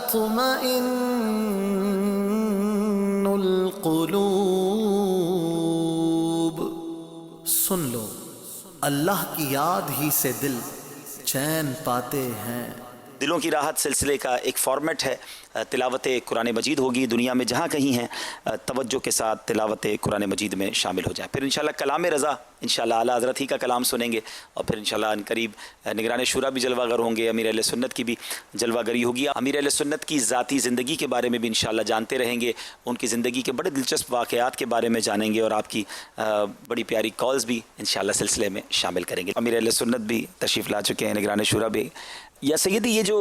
تطمئن القلوب۔ سن لو، اللہ کی یاد ہی سے دل چین پاتے ہیں۔ دلوں کی راحت سلسلے کا ایک فارمیٹ ہے، تلاوت قرآن مجید ہوگی، دنیا میں جہاں کہیں ہیں توجہ کے ساتھ تلاوت قرآن مجید میں شامل ہو جائیں۔ پھر انشاءاللہ کلام رضا انشاءاللہ اعلیٰ حضرت ہی کا کلام سنیں گے، اور پھر انشاءاللہ ان قریب نگران شورا بھی جلوہ گر ہوں گے، امیر اہل سنت کی بھی جلوہ گری ہوگی، امیر اہل سنت کی ذاتی زندگی کے بارے میں بھی انشاءاللہ جانتے رہیں گے، ان کی زندگی کے بڑے دلچسپ واقعات کے بارے میں جانیں گے، اور آپ کی بڑی پیاری کالز بھی انشاءاللہ سلسلے میں شامل کریں گے۔ امیر اہل سنت بھی تشریف لا چکے ہیں، نگران شورا بھی۔ یا سیدی، یہ جو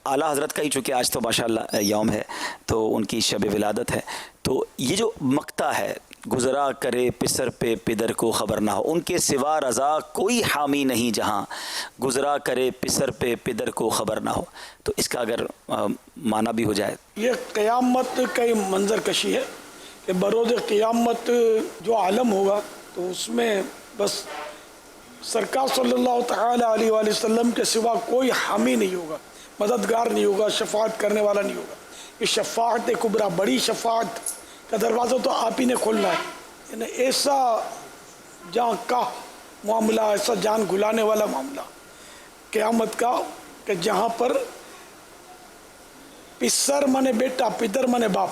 اعلیٰ حضرت کا ہی چونکہ آج تو ماشاءاللہ یوم ہے، تو ان کی شب ولادت ہے، تو یہ جو مقطع ہے، گزرا کرے پسر پہ پدر کو خبر نہ ہو، ان کے سوا رضا کوئی حامی نہیں جہاں، گزرا کرے پسر پہ پدر کو خبر نہ ہو، تو اس کا اگر معنی بھی ہو جائے۔ یہ قیامت کا ہی منظر کشی ہے کہ بروز قیامت جو عالم ہوگا تو اس میں بس سرکار صلی اللہ تعالی علیہ وآلہ وسلم کے سوا کوئی حامی نہیں ہوگا، مددگار نہیں ہوگا، شفاعت کرنے والا نہیں ہوگا۔ یہ شفاعت کبریٰ، بڑی شفاعت کا دروازہ تو آپ ہی نے کھولنا ہے، یعنی ایسا جان کا معاملہ، ایسا جان گھلانے والا معاملہ قیامت کا کہ جہاں پر پسر منے بیٹا، پدر منے باپ،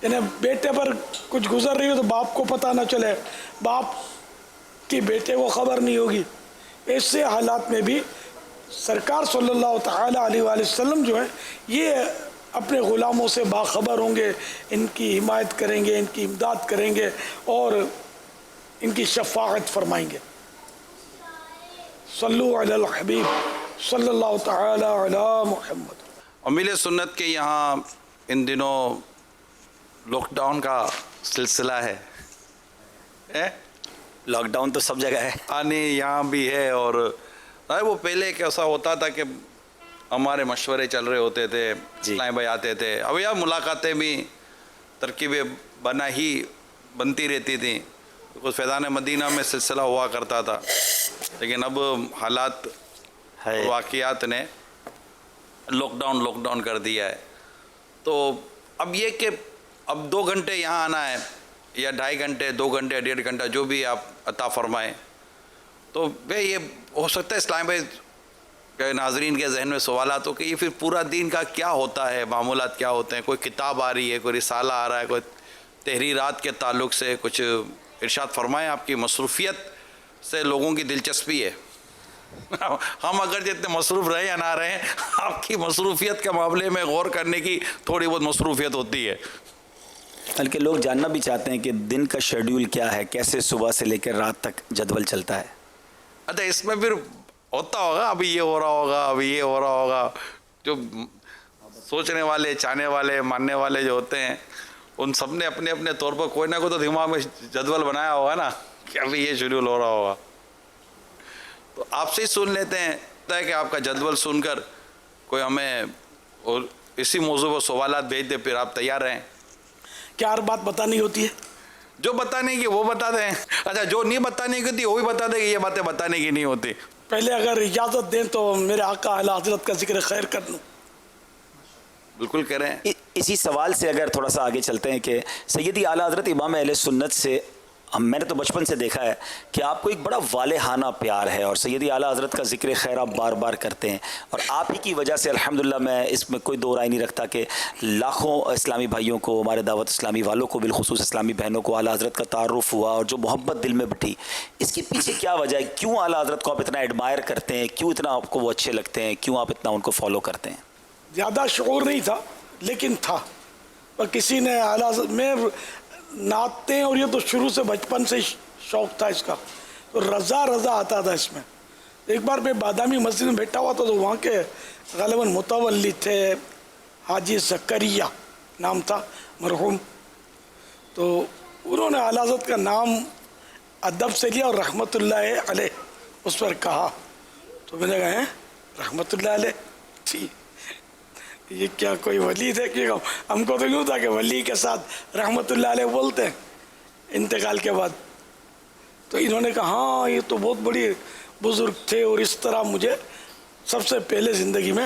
یعنی بیٹے پر کچھ گزر رہی ہو تو باپ کو پتہ نہ چلے، باپ کی بیٹے کو خبر نہیں ہوگی۔ ایسے حالات میں بھی سرکار صلی اللہ تعالی علیہ وآلہ وسلم جو ہیں یہ اپنے غلاموں سے باخبر ہوں گے، ان کی حمایت کریں گے، ان کی امداد کریں گے، اور ان کی شفاعت فرمائیں گے۔ صلو علی الحبیب صلی اللہ تعالی علی محمد۔ امیر سنت کے یہاں ان دنوں لاک ڈاؤن کا سلسلہ ہے۔ لاک ڈاؤن تو سب جگہ ہے، یہاں بھی ہے، اور وہ پہلے کیسا ہوتا تھا کہ ہمارے مشورے چل رہے ہوتے تھے، اسلام بھائی آتے تھے، اب یہاں ملاقاتیں بھی ترکیبیں بنتی رہتی تھیں، کچھ فیضان مدینہ میں سلسلہ ہوا کرتا تھا، لیکن اب حالات واقعات نے لاک ڈاؤن کر دیا ہے۔ تو اب یہ کہ اب 2 گھنٹے یہاں آنا ہے، یا 2.5 گھنٹے، 2 گھنٹے، 1.5 گھنٹہ، جو بھی آپ عطا فرمائیں، تو بھئی یہ ہو سکتا ہے اسلام بھائی کہ ناظرین کے ذہن میں سوالات ہو کہ یہ پھر پورا دین کا کیا ہوتا ہے، معمولات کیا ہوتے ہیں، کوئی کتاب آ رہی ہے، کوئی رسالہ آ رہا ہے، کوئی تحریرات کے تعلق سے کچھ ارشاد فرمائیں۔ آپ کی مصروفیت سے لوگوں کی دلچسپی ہے، ہم اگر جتنے مصروف رہے یا نہ رہیں، آپ کی مصروفیت کے معاملے میں غور کرنے کی تھوڑی بہت مصروفیت ہوتی ہے۔ بلکہ لوگ جاننا بھی چاہتے ہیں کہ دن کا شیڈیول کیا ہے، کیسے صبح سے لے کر رات تک جدول چلتا ہے۔ اچھا، اس میں پھر ہوتا ہوگا ابھی یہ ہو رہا ہوگا، ابھی یہ ہو رہا ہوگا، جو سوچنے والے، چاہنے والے، ماننے والے جو ہوتے ہیں، ان سب نے اپنے اپنے طور پر کوئی نہ کوئی تو دماغ میں جدول بنایا ہوگا نا کہ ابھی یہ شیڈیول ہو رہا ہوگا۔ تو آپ سے ہی سن لیتے ہیں کہ آپ کا جدول سن کر کوئی ہمیں اور اسی موضوع پر سوالات بھیج دے، پھر آپ تیار رہیں۔ کیا ہر بات بتانی ہوتی ہے؟ جو بتانے کی وہ بتا دیں، اچھا جو نہیں بتانے کی ہوتی وہ بھی بتا دیں کہ یہ باتیں بتانے کی نہیں ہوتی۔ پہلے اگر اجازت دیں تو میرے آقا اعلیٰ حضرت کا ذکر خیر کر لوں۔ بالکل کریں۔ اسی سوال سے اگر تھوڑا سا آگے چلتے ہیں کہ سیدی اعلیٰ حضرت امام اہل سنت سے میں نے تو بچپن سے دیکھا ہے کہ آپ کو ایک بڑا والہانہ پیار ہے، اور سیدی اعلیٰ حضرت کا ذکر خیر آپ بار بار کرتے ہیں، اور آپ ہی کی وجہ سے الحمدللہ میں اس میں کوئی دو رائے نہیں رکھتا کہ لاکھوں اسلامی بھائیوں کو، ہمارے دعوت اسلامی والوں کو، بالخصوص اسلامی بہنوں کو اعلیٰ حضرت کا تعارف ہوا، اور جو محبت دل میں بٹھی، اس کے پیچھے کیا وجہ ہے؟ کیوں اعلیٰ حضرت کو آپ اتنا ایڈمائر کرتے ہیں؟ کیوں اتنا آپ کو وہ اچھے لگتے ہیں؟ کیوں آپ اتنا ان کو فالو کرتے ہیں؟ زیادہ شعور نہیں تھا لیکن تھا، اور کسی نے اعلیٰ حضرت میں نعتیں، اور یہ تو شروع سے بچپن سے شوق تھا اس کا، تو رضا آتا تھا اس میں۔ ایک بار میں بادامی مسجد میں بیٹھا ہوا تھا تو وہاں کے غالباً متولی تھے، حاجی زکریا نام تھا مرحوم، تو انہوں نے اعلیٰ حضرت کا نام ادب سے لیا اور رحمت اللہ علیہ اس پر کہا، تو میں نے کہا ہیں رحمت اللہ علیہ، ٹھیک یہ کیا کوئی ولی تھے؟ کہ ہم کو تو یوں تھا کہ ولی کے ساتھ رحمت اللہ علیہ بولتے ہیں انتقال کے بعد، تو انہوں نے کہا ہاں یہ تو بہت بڑی بزرگ تھے، اور اس طرح مجھے سب سے پہلے زندگی میں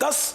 10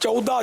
14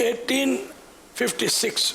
1856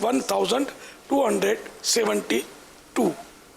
1272।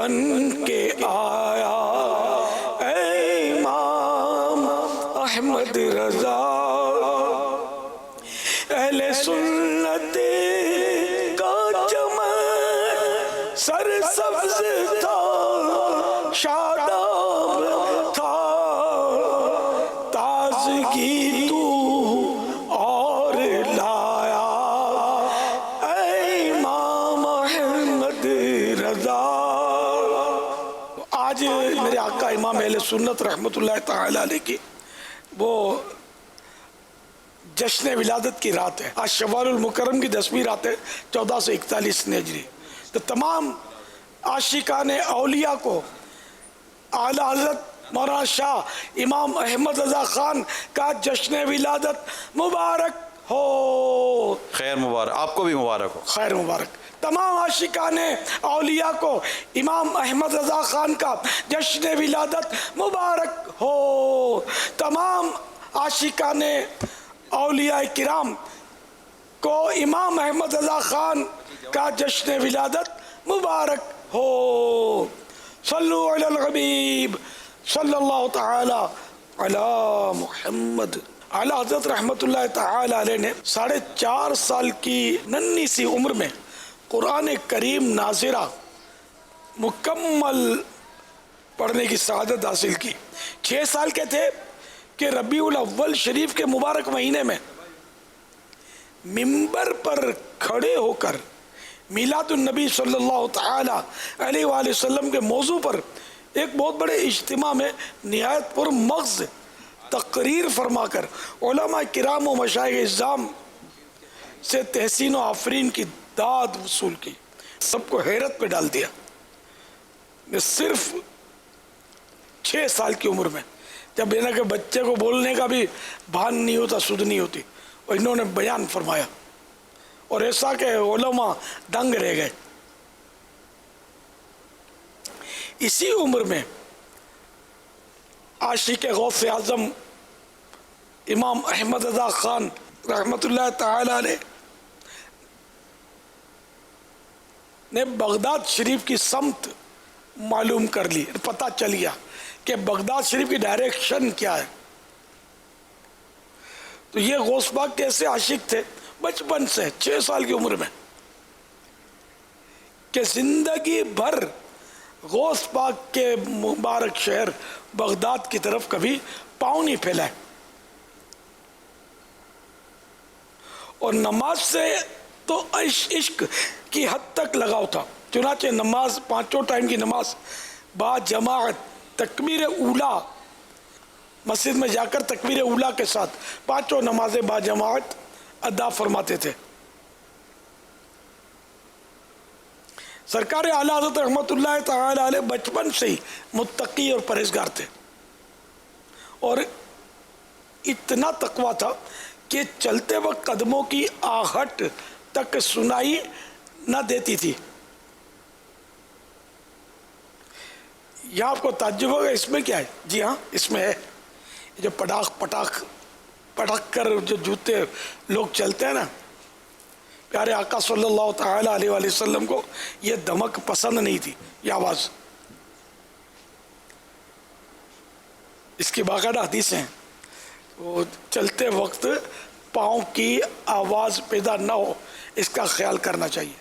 بن کے آیا اے امام احمد رضا، اہل سنت کا چمن سرسبز تھا، شاداب تھا، تازگی تو اور لایا اے امام احمد رضا۔ آج میرے آقا امام اہل سنت رحمت اللہ تعالی علیہ کی وہ جشن ولادت کی رات ہے، آج شوال المکرم کی 10ویں رات ہے 1441 ہجری۔ تو تمام عاشقان اولیاء کو اعلیٰ حضرت مولانا شاہ امام احمد رضا خان کا جشن ولادت مبارک ہو۔ خیر مبارک، آپ کو بھی مبارک ہو۔ خیر مبارک۔ تمام عاشقان اولیاء کو امام احمد رضا خان کا جشن ولادت مبارک ہو۔ تمام عاشقان اولیاء کرام کو امام احمد رضا خان کا جشن ولادت مبارک ہو۔ صلو علی الحبیب صلی اللہ تعالی علی محمد۔ اعلیٰ حضرت رحمت اللہ تعالی علیہ نے 4.5 سال کی ننھی سی عمر میں قرآن کریم ناظرہ مکمل پڑھنے کی سعادت حاصل کی۔ 6 سال کے تھے کہ ربیع الاول شریف کے مبارک مہینے میں منبر پر کھڑے ہو کر میلاد النبی صلی اللہ تعالی علیہ وآلہ وسلم کے موضوع پر ایک بہت بڑے اجتماع میں نہایت پر مغز تقریر فرما کر علماء کرام و مشائخ اعظام سے تحسین و آفرین کی داد وصول کی، سب کو حیرت پہ ڈال دیا۔ صرف 6 سال کی عمر میں، جب یہ کہ بچے کو بولنے کا بھی بھان نہیں ہوتا، سدھ نہیں ہوتی، اور انہوں نے بیان فرمایا، اور ایسا کہ علماء دنگ رہ گئے۔ اسی عمر میں عاشق غوث اعظم امام احمد رضا خان رحمت اللہ تعالی علیہ نے بغداد شریف کی سمت معلوم کر لی، پتہ چل گیا کہ بغداد شریف کی ڈائریکشن کیا ہے۔ تو یہ غوث پاک کیسے عاشق تھے بچپن سے 6 سال کی عمر میں، کہ زندگی بھر غوث پاک کے مبارک شہر بغداد کی طرف کبھی پاؤں نہیں پھیلائے، اور نماز سے تو عشق کی حد تک لگاؤ تھا۔ چنانچہ نماز 5 ٹائم کی نماز با جماعت تکبیر اولا، مسجد میں جا کر تکبیر اولا کے ساتھ 5 نمازیں با جماعت ادا فرماتے تھے۔ سرکار اعلیٰ حضرت رحمت اللہ تعالی علیہ بچپن سے ہی متقی اور پرہیزگار تھے، اور اتنا تقویٰ تھا کہ چلتے وقت قدموں کی آہٹ تک سنائی نہ دیتی تھی۔ یہاں آپ کو تعجب ہوگا اس میں کیا ہے؟ جی ہاں، اس میں ہے جو پٹاخ کر جو جوتے لوگ چلتے ہیں نا، پیارے آقا صلی اللہ تعالی علیہ وآلہ وسلم کو یہ دھمک پسند نہیں تھی، یہ آواز۔ اس کی باقاعدہ حدیث ہیں، وہ چلتے وقت پاؤں کی آواز پیدا نہ ہو اس کا خیال کرنا چاہیے۔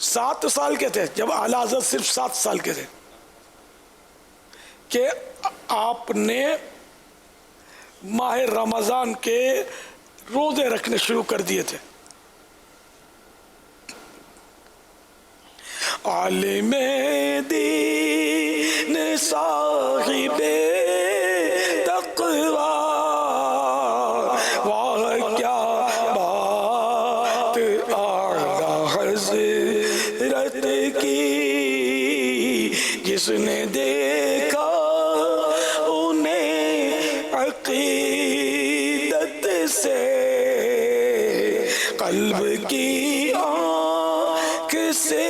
7 سال کے تھے جب اعلیٰ حضرت صرف 7 سال کے تھے کہ آپ نے ماہ رمضان کے روزے رکھنے شروع کر دیے تھے۔ عالم دین صاحب تقوی، واہ کیا بات اعلیٰ حضرت کی، جس نے دیکھا انہیں عقیدت سے، قلب کی آنکھ سے،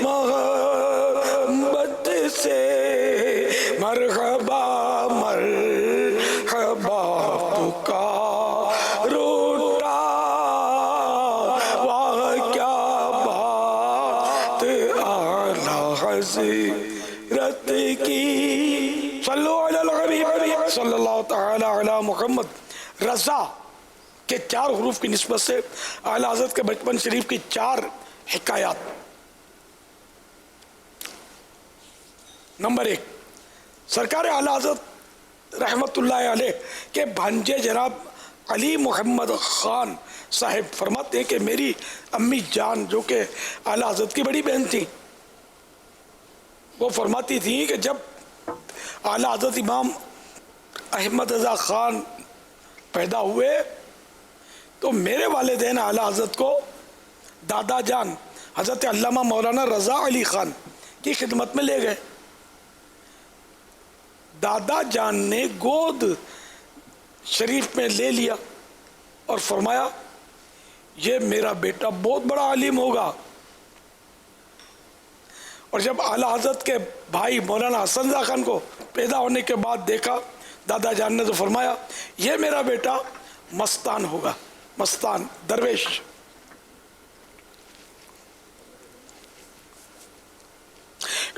محبت سے، مرحبا مرحبا پکار اٹھا، واہ حضرت کی صلو علی الحبیب صلی اللہ تعالی علی محمد۔ رضا کے 4 حروف کی نسبت سے اعلیٰ حضرت کے بچپن شریف کی 4 حکایات۔ نمبر 1، سرکار اعلیٰ حضرت رحمت اللہ علیہ کے بھانجے جناب علی محمد خان صاحب فرماتے ہیں کہ میری امی جان جو کہ اعلیٰ حضرت کی بڑی بہن تھی، وہ فرماتی تھی کہ جب اعلیٰ حضرت امام احمد رضا خان پیدا ہوئے تو میرے والدین اعلیٰ حضرت کو دادا جان حضرت علامہ مولانا رضا علی خان کی خدمت میں لے گئے۔ دادا جان نے گود شریف میں لے لیا اور فرمایا یہ میرا بیٹا بہت بڑا عالم ہوگا۔ اور جب اعلیٰ حضرت کے بھائی مولانا حسن رضا خان کو پیدا ہونے کے بعد دیکھا دادا جان نے تو فرمایا یہ میرا بیٹا مستان ہوگا، مستان درویش۔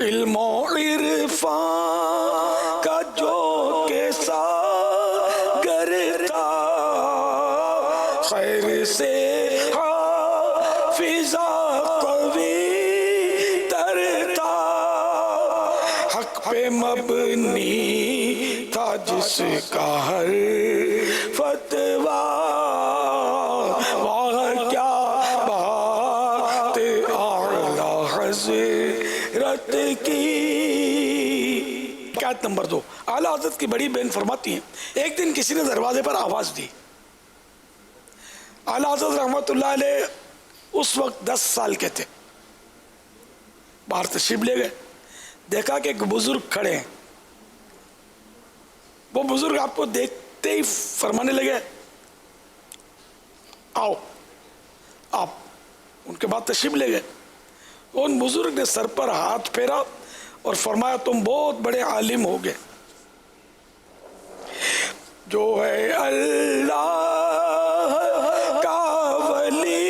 علم و عرفان کا جو کیسا گرتا خیر سے حافظہ قوی ترتا، حق پہ مبنی تھا جس کا ہر فتویٰ، واہ کیا بات اعلیٰ حضرت کی۔ حکایت نمبر 2، اعلیٰ حضرت کی بڑی بہن فرماتی ہیں ایک دن کسی نے دروازے پر آواز دی۔ اعلیٰ حضرت رحمت اللہ علیہ اس وقت 10 سال کے تھے، باہر تشریف لے گئے، دیکھا کہ ایک بزرگ کھڑے ہیں۔ وہ بزرگ آپ کو دیکھتے ہی فرمانے لگے آؤ آپ، ان کے بعد تشریف لے گئے۔ ان بزرگ نے سر پر ہاتھ پھیرا اور فرمایا تم بہت بڑے عالم ہو گئے، جو ہے اللہ کا ولی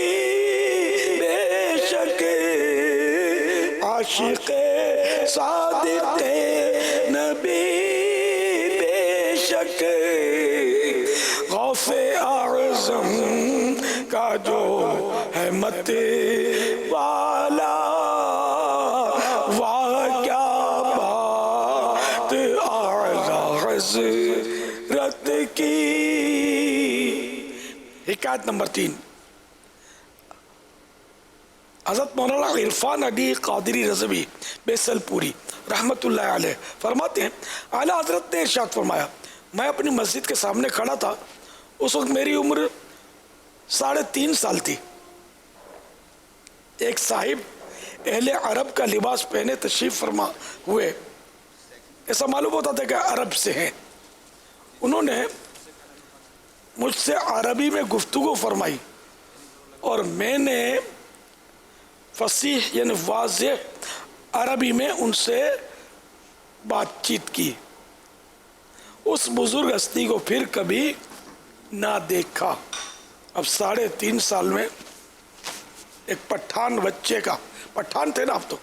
بے شک عاشق صادق نبی بے شک غوث اعظم کا جو ہے مت والا، واہ کیا بات اعلیٰ حضرت کی۔ حکایت نمبر 3، حضرت مولانا عرفان علی قادری رضوی بیسل پوری رحمت اللہ علیہ فرماتے ہیں اعلیٰ حضرت نے ارشاد فرمایا میں اپنی مسجد کے سامنے کھڑا تھا، اس وقت میری عمر 3.5 سال تھی۔ ایک صاحب اہل عرب کا لباس پہنے تشریف فرما ہوئے، ایسا معلوم ہوتا تھا کہ عرب سے ہیں۔ انہوں نے مجھ سے عربی میں گفتگو فرمائی اور میں نے فصیح یعنی واضح عربی میں ان سے بات چیت کی۔ اس بزرگ ہستی کو پھر کبھی نہ دیکھا۔ اب 3.5 سال میں ایک پٹھان بچے کا، پٹھان تھے نا آپ تو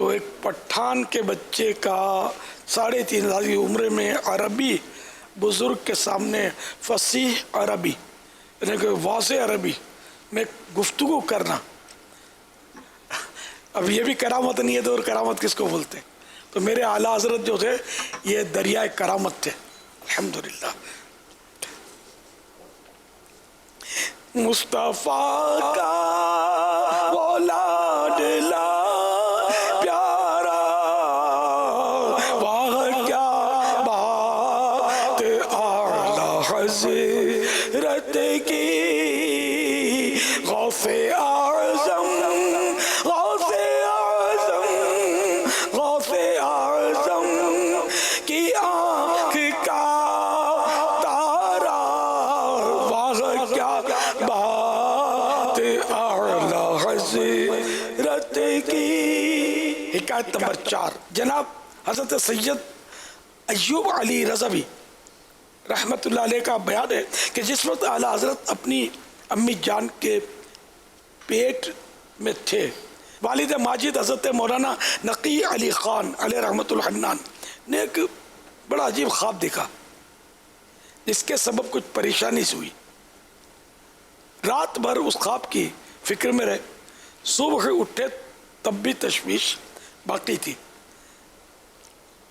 ایک پٹھان کے بچے کا 3.5 سال کی عمر میں عربی بزرگ کے سامنے فصیح عربی یعنی کہ واضح عربی میں گفتگو کرنا، اب یہ بھی کرامت نہیں ہے تو اور کرامت کس کو بولتے ہیں؟ تو میرے اعلیٰ حضرت جو تھے یہ دریائے کرامت تھے الحمدللہ۔ مصطفیٰ کا وہ لاڈلا پیارا، واہ کیا بات اعلیٰ حضرت کی۔ غوث اعظم، غوث اعظم، غوث اعظم کی آنکھ کا تارا، واہ کیا بات اعلیٰ حضرت کی۔ حکایت نمبر 4، جناب حضرت سید ایوب علی رضوی رحمت اللہ علیہ کا بیان ہے کہ جس وقت اعلیٰ حضرت اپنی امی جان کے پیٹ میں تھے والد ماجد حضرت مولانا نقی علی خان علیہ رحمۃ الحنان نے ایک بڑا عجیب خواب دیکھا جس کے سبب کچھ پریشانی سے ہوئی. رات بھر اس خواب کی فکر میں رہے, صبح اٹھے تب بھی تشویش باقی تھی.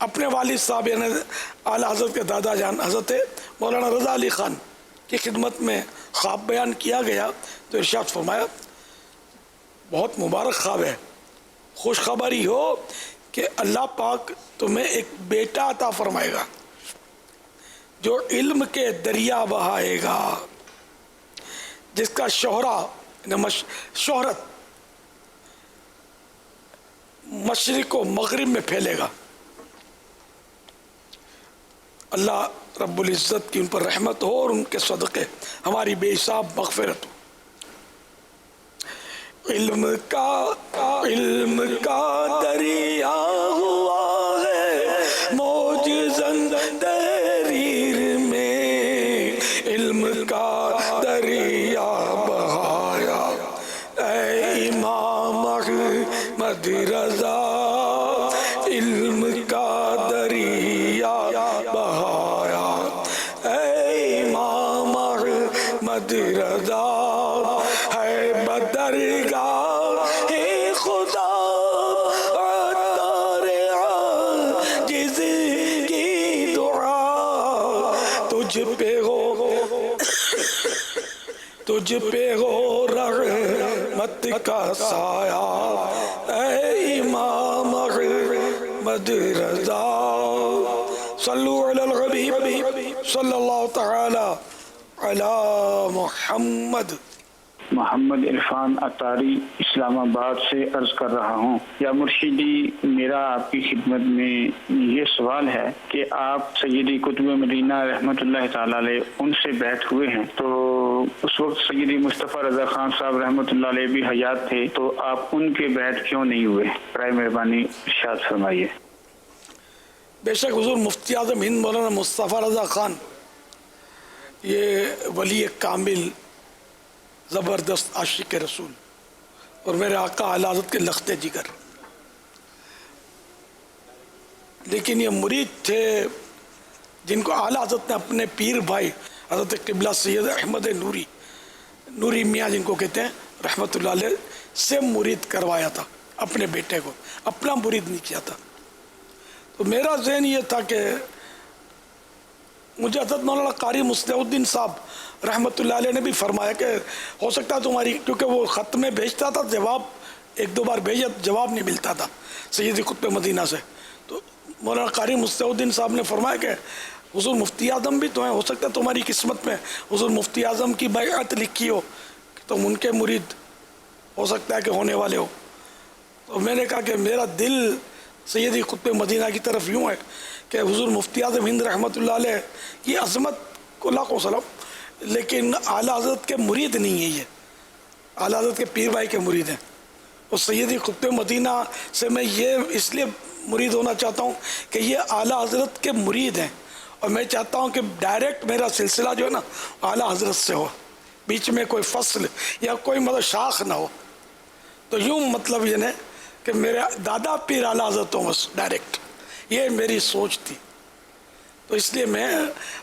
اپنے والد صاحب یعنی اعلیٰ حضرت کے دادا جان حضرت مولانا رضا علی خان کی خدمت میں خواب بیان کیا گیا تو ارشاد فرمایا بہت مبارک خواب ہے, خوشخبری ہو کہ اللہ پاک تمہیں ایک بیٹا عطا فرمائے گا جو علم کے دریا بہائے گا, جس کا شہرت مشرق و مغرب میں پھیلے گا. اللہ رب العزت کی ان پر رحمت ہو اور ان کے صدقے ہماری بے حساب مغفرت ہو. علم کا دریا ہوا ہے موج تحریر میں, علم کا دریا بہایا اے امام احمد رضا, علم کا دریا بہایا اے امام احمد رضا, ہے بدرگاہ خدا عطار عاجز کی دعا, تجھ پہ ہو رحمت کا سایہ اے امام احمد رضا. صلو علی الحبیب صلی اللہ تعالی علی محمد. محمد عرفان عطاری اسلام آباد سے عرض کر رہا ہوں. یا مرشدی, میرا آپ کی خدمت میں یہ سوال ہے کہ آپ سیدی قطب مدینہ رحمۃ اللہ تعالی علیہ ان سے بیعت ہوئے ہیں, تو اس وقت سیدی مصطفیٰ رضا خان صاحب رحمۃ اللہ علیہ بھی حیات تھے, تو آپ ان کے بیعت کیوں نہیں ہوئے؟ برائے مہربانی ارشاد فرمائیے. بے شک حضور مفتی اعظم ہند مولانا مصطفیٰ رضا خان یہ ولی کامل زبردست عاشق رسول اور میرے آقا اعلیٰ حضرت کے لخت جگر, لیکن یہ مرید تھے جن کو اعلیٰ حضرت نے اپنے پیر بھائی حضرت قبلہ سید احمد نوری میاں جن کو کہتے ہیں رحمۃ اللہ علیہ سے مرید کروایا تھا. اپنے بیٹے کو اپنا مرید نہیں کیا تھا. تو میرا ذہن یہ تھا کہ مجھے حضرت مولانا قاری مصلح الدین صاحب رحمۃ اللہ علیہ نے بھی فرمایا کہ ہو سکتا ہے تمہاری, کیونکہ وہ خط میں بھیجتا تھا, جواب ایک دو بار بھیجا, جواب نہیں ملتا تھا سیدی قطب مدینہ سے. تو مولانا قاری مصلح الدین صاحب نے فرمایا کہ حضور مفتی اعظم بھی تو ہیں, ہو سکتا ہے تمہاری قسمت میں حضور مفتی اعظم کی بیعت لکھی ہو کہ تم ان کے مرید ہو سکتا ہے کہ ہونے والے ہو. تو میں نے کہا کہ میرا دل سیدی قطب مدینہ کی طرف یوں ہے کہ حضور مفتی اعظم ہند رحمۃ اللہ علیہ کی عظمت کو لاکھوں سلام, لیکن اعلیٰ حضرت کے مرید نہیں ہے, یہ اعلیٰ حضرت کے پیر بھائی کے مرید ہیں. اور سیدی قطب مدینہ سے میں یہ اس لیے مرید ہونا چاہتا ہوں کہ یہ اعلیٰ حضرت کے مرید ہیں, اور میں چاہتا ہوں کہ ڈائریکٹ میرا سلسلہ جو ہے نا اعلیٰ حضرت سے ہو, بیچ میں کوئی فصل یا کوئی مطلب شاخ نہ ہو. تو یوں مطلب یہ ہے کہ میرے دادا پیر اعلیٰ حضرت ہوں بس ڈائریکٹ, یہ میری سوچ تھی. تو اس لیے میں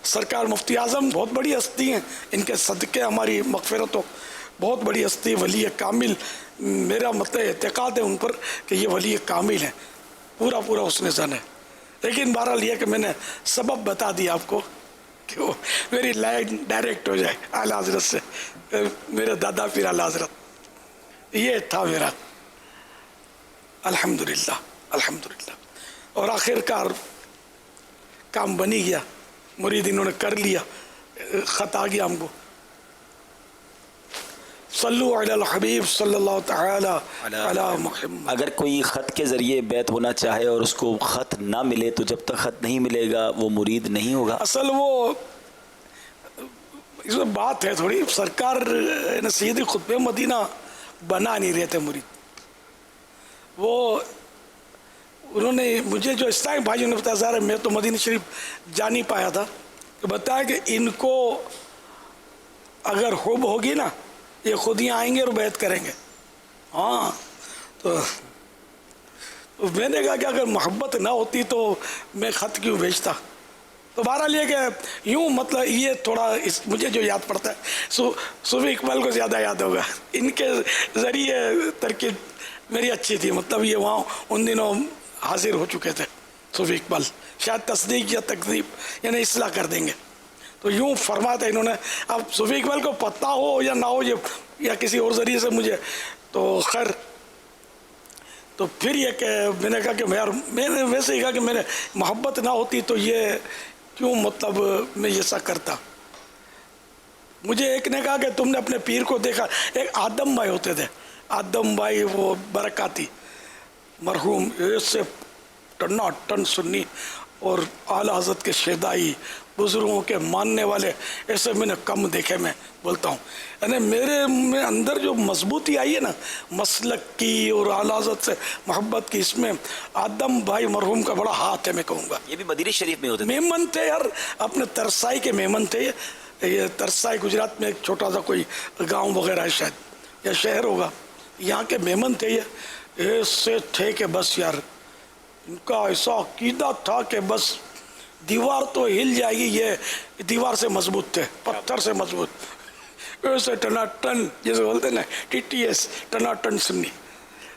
سرکار مفتی اعظم بہت بڑی ہستی ہیں, ان کے صدقے ہماری مغفرت ہو. بہت بڑی ہستی ولی کامل, میرا مطلب اعتقاد ہے ان پر کہ یہ ولی کامل ہیں, پورا حسن زن ہے. لیکن بہرحال یہ کہ میں نے سبب بتا دیا آپ کو کہ وہ میری لائن ڈائریکٹ ہو جائے اعلیٰ حضرت سے, میرے دادا پیر اعلیٰ حضرت. یہ تھا میرا, الحمدللہ. اور آخر کار کام بنی گیا, مرید انہوں نے کر لیا, خط آ گیا ہم کو. صلو علی الحبیب صلی اللہ تعالی علی محمد. اگر کوئی خط کے ذریعے بیعت ہونا چاہے اور اس کو خط نہ ملے تو جب تک خط نہیں ملے گا وہ مرید نہیں ہوگا. اصل وہ اس میں بات ہے تھوڑی, سرکار سیدی قطب مدینہ بنا نہیں رہے تھے مرید. وہ انہوں نے مجھے جو اسلامی بھائیوں نے بتایا, ظاہر میں تو مدینہ شریف جا نہیں پایا تھا, تو بتایا کہ ان کو اگر حب ہوگی نا یہ خود ہی آئیں گے اور بیعت کریں گے. ہاں تو میں نے کہا کہ اگر محبت نہ ہوتی تو میں خط کیوں بھیجتا. تو بہرحال یہ کہ یوں مطلب یہ تھوڑا مجھے جو یاد پڑتا ہے صوفی اقبال کو زیادہ یاد ہوگا. ان کے ذریعے ترکیب میری اچھی تھی. مطلب یہ وہاں ان دنوں حاضر ہو چکے تھے صوفی اقبال. شاید تصدیق یا تکذیب یعنی اصلاح کر دیں گے. تو یوں فرمایا تھا انہوں نے. اب صوفی اقبال کو پتہ ہو یا نہ ہو یا کسی اور ذریعے سے مجھے تو خیر. تو پھر یہ کہ میں نے کہا کہ میں نے ویسے ہی کہا کہ میں نے محبت نہ ہوتی تو یہ کیوں مطلب میں یہ سا کرتا. مجھے ایک نے کہا کہ تم نے اپنے پیر کو دیکھا. ایک آدم بھائی ہوتے تھے, آدم بھائی وہ برکاتی مرحوم, سے ٹنا ٹن سنی اور اعلیٰ حضرت کے شیدائی بزرگوں کے ماننے والے ایسے میں نے کم دیکھے. میں بولتا ہوں یعنی میرے میں اندر جو مضبوطی آئی ہے نا مسلک کی اور اعلیٰ حضرت سے محبت کی, اس میں آدم بھائی مرحوم کا بڑا ہاتھ ہے. میں کہوں گا یہ بھی مدینہ شریف میں ہوتے تھے. مہمان تھے یار, اپنے ترسائی کے مہمان تھے. یہ ترسائی گجرات میں ایک چھوٹا سا کوئی گاؤں وغیرہ ہے شاید یا شہر ہوگا. یہاں کے مہمان تھے. یہ ایسے تھے کہ بس یار ان کا ایسا عقیدہ تھا کہ بس دیوار تو ہل جائے گی. یہ دیوار سے مضبوط تھے, پتھر سے مضبوط. ایسے ٹنا ٹن جیسے بولتے ہیں نا TTS ٹنا ٹن سنی.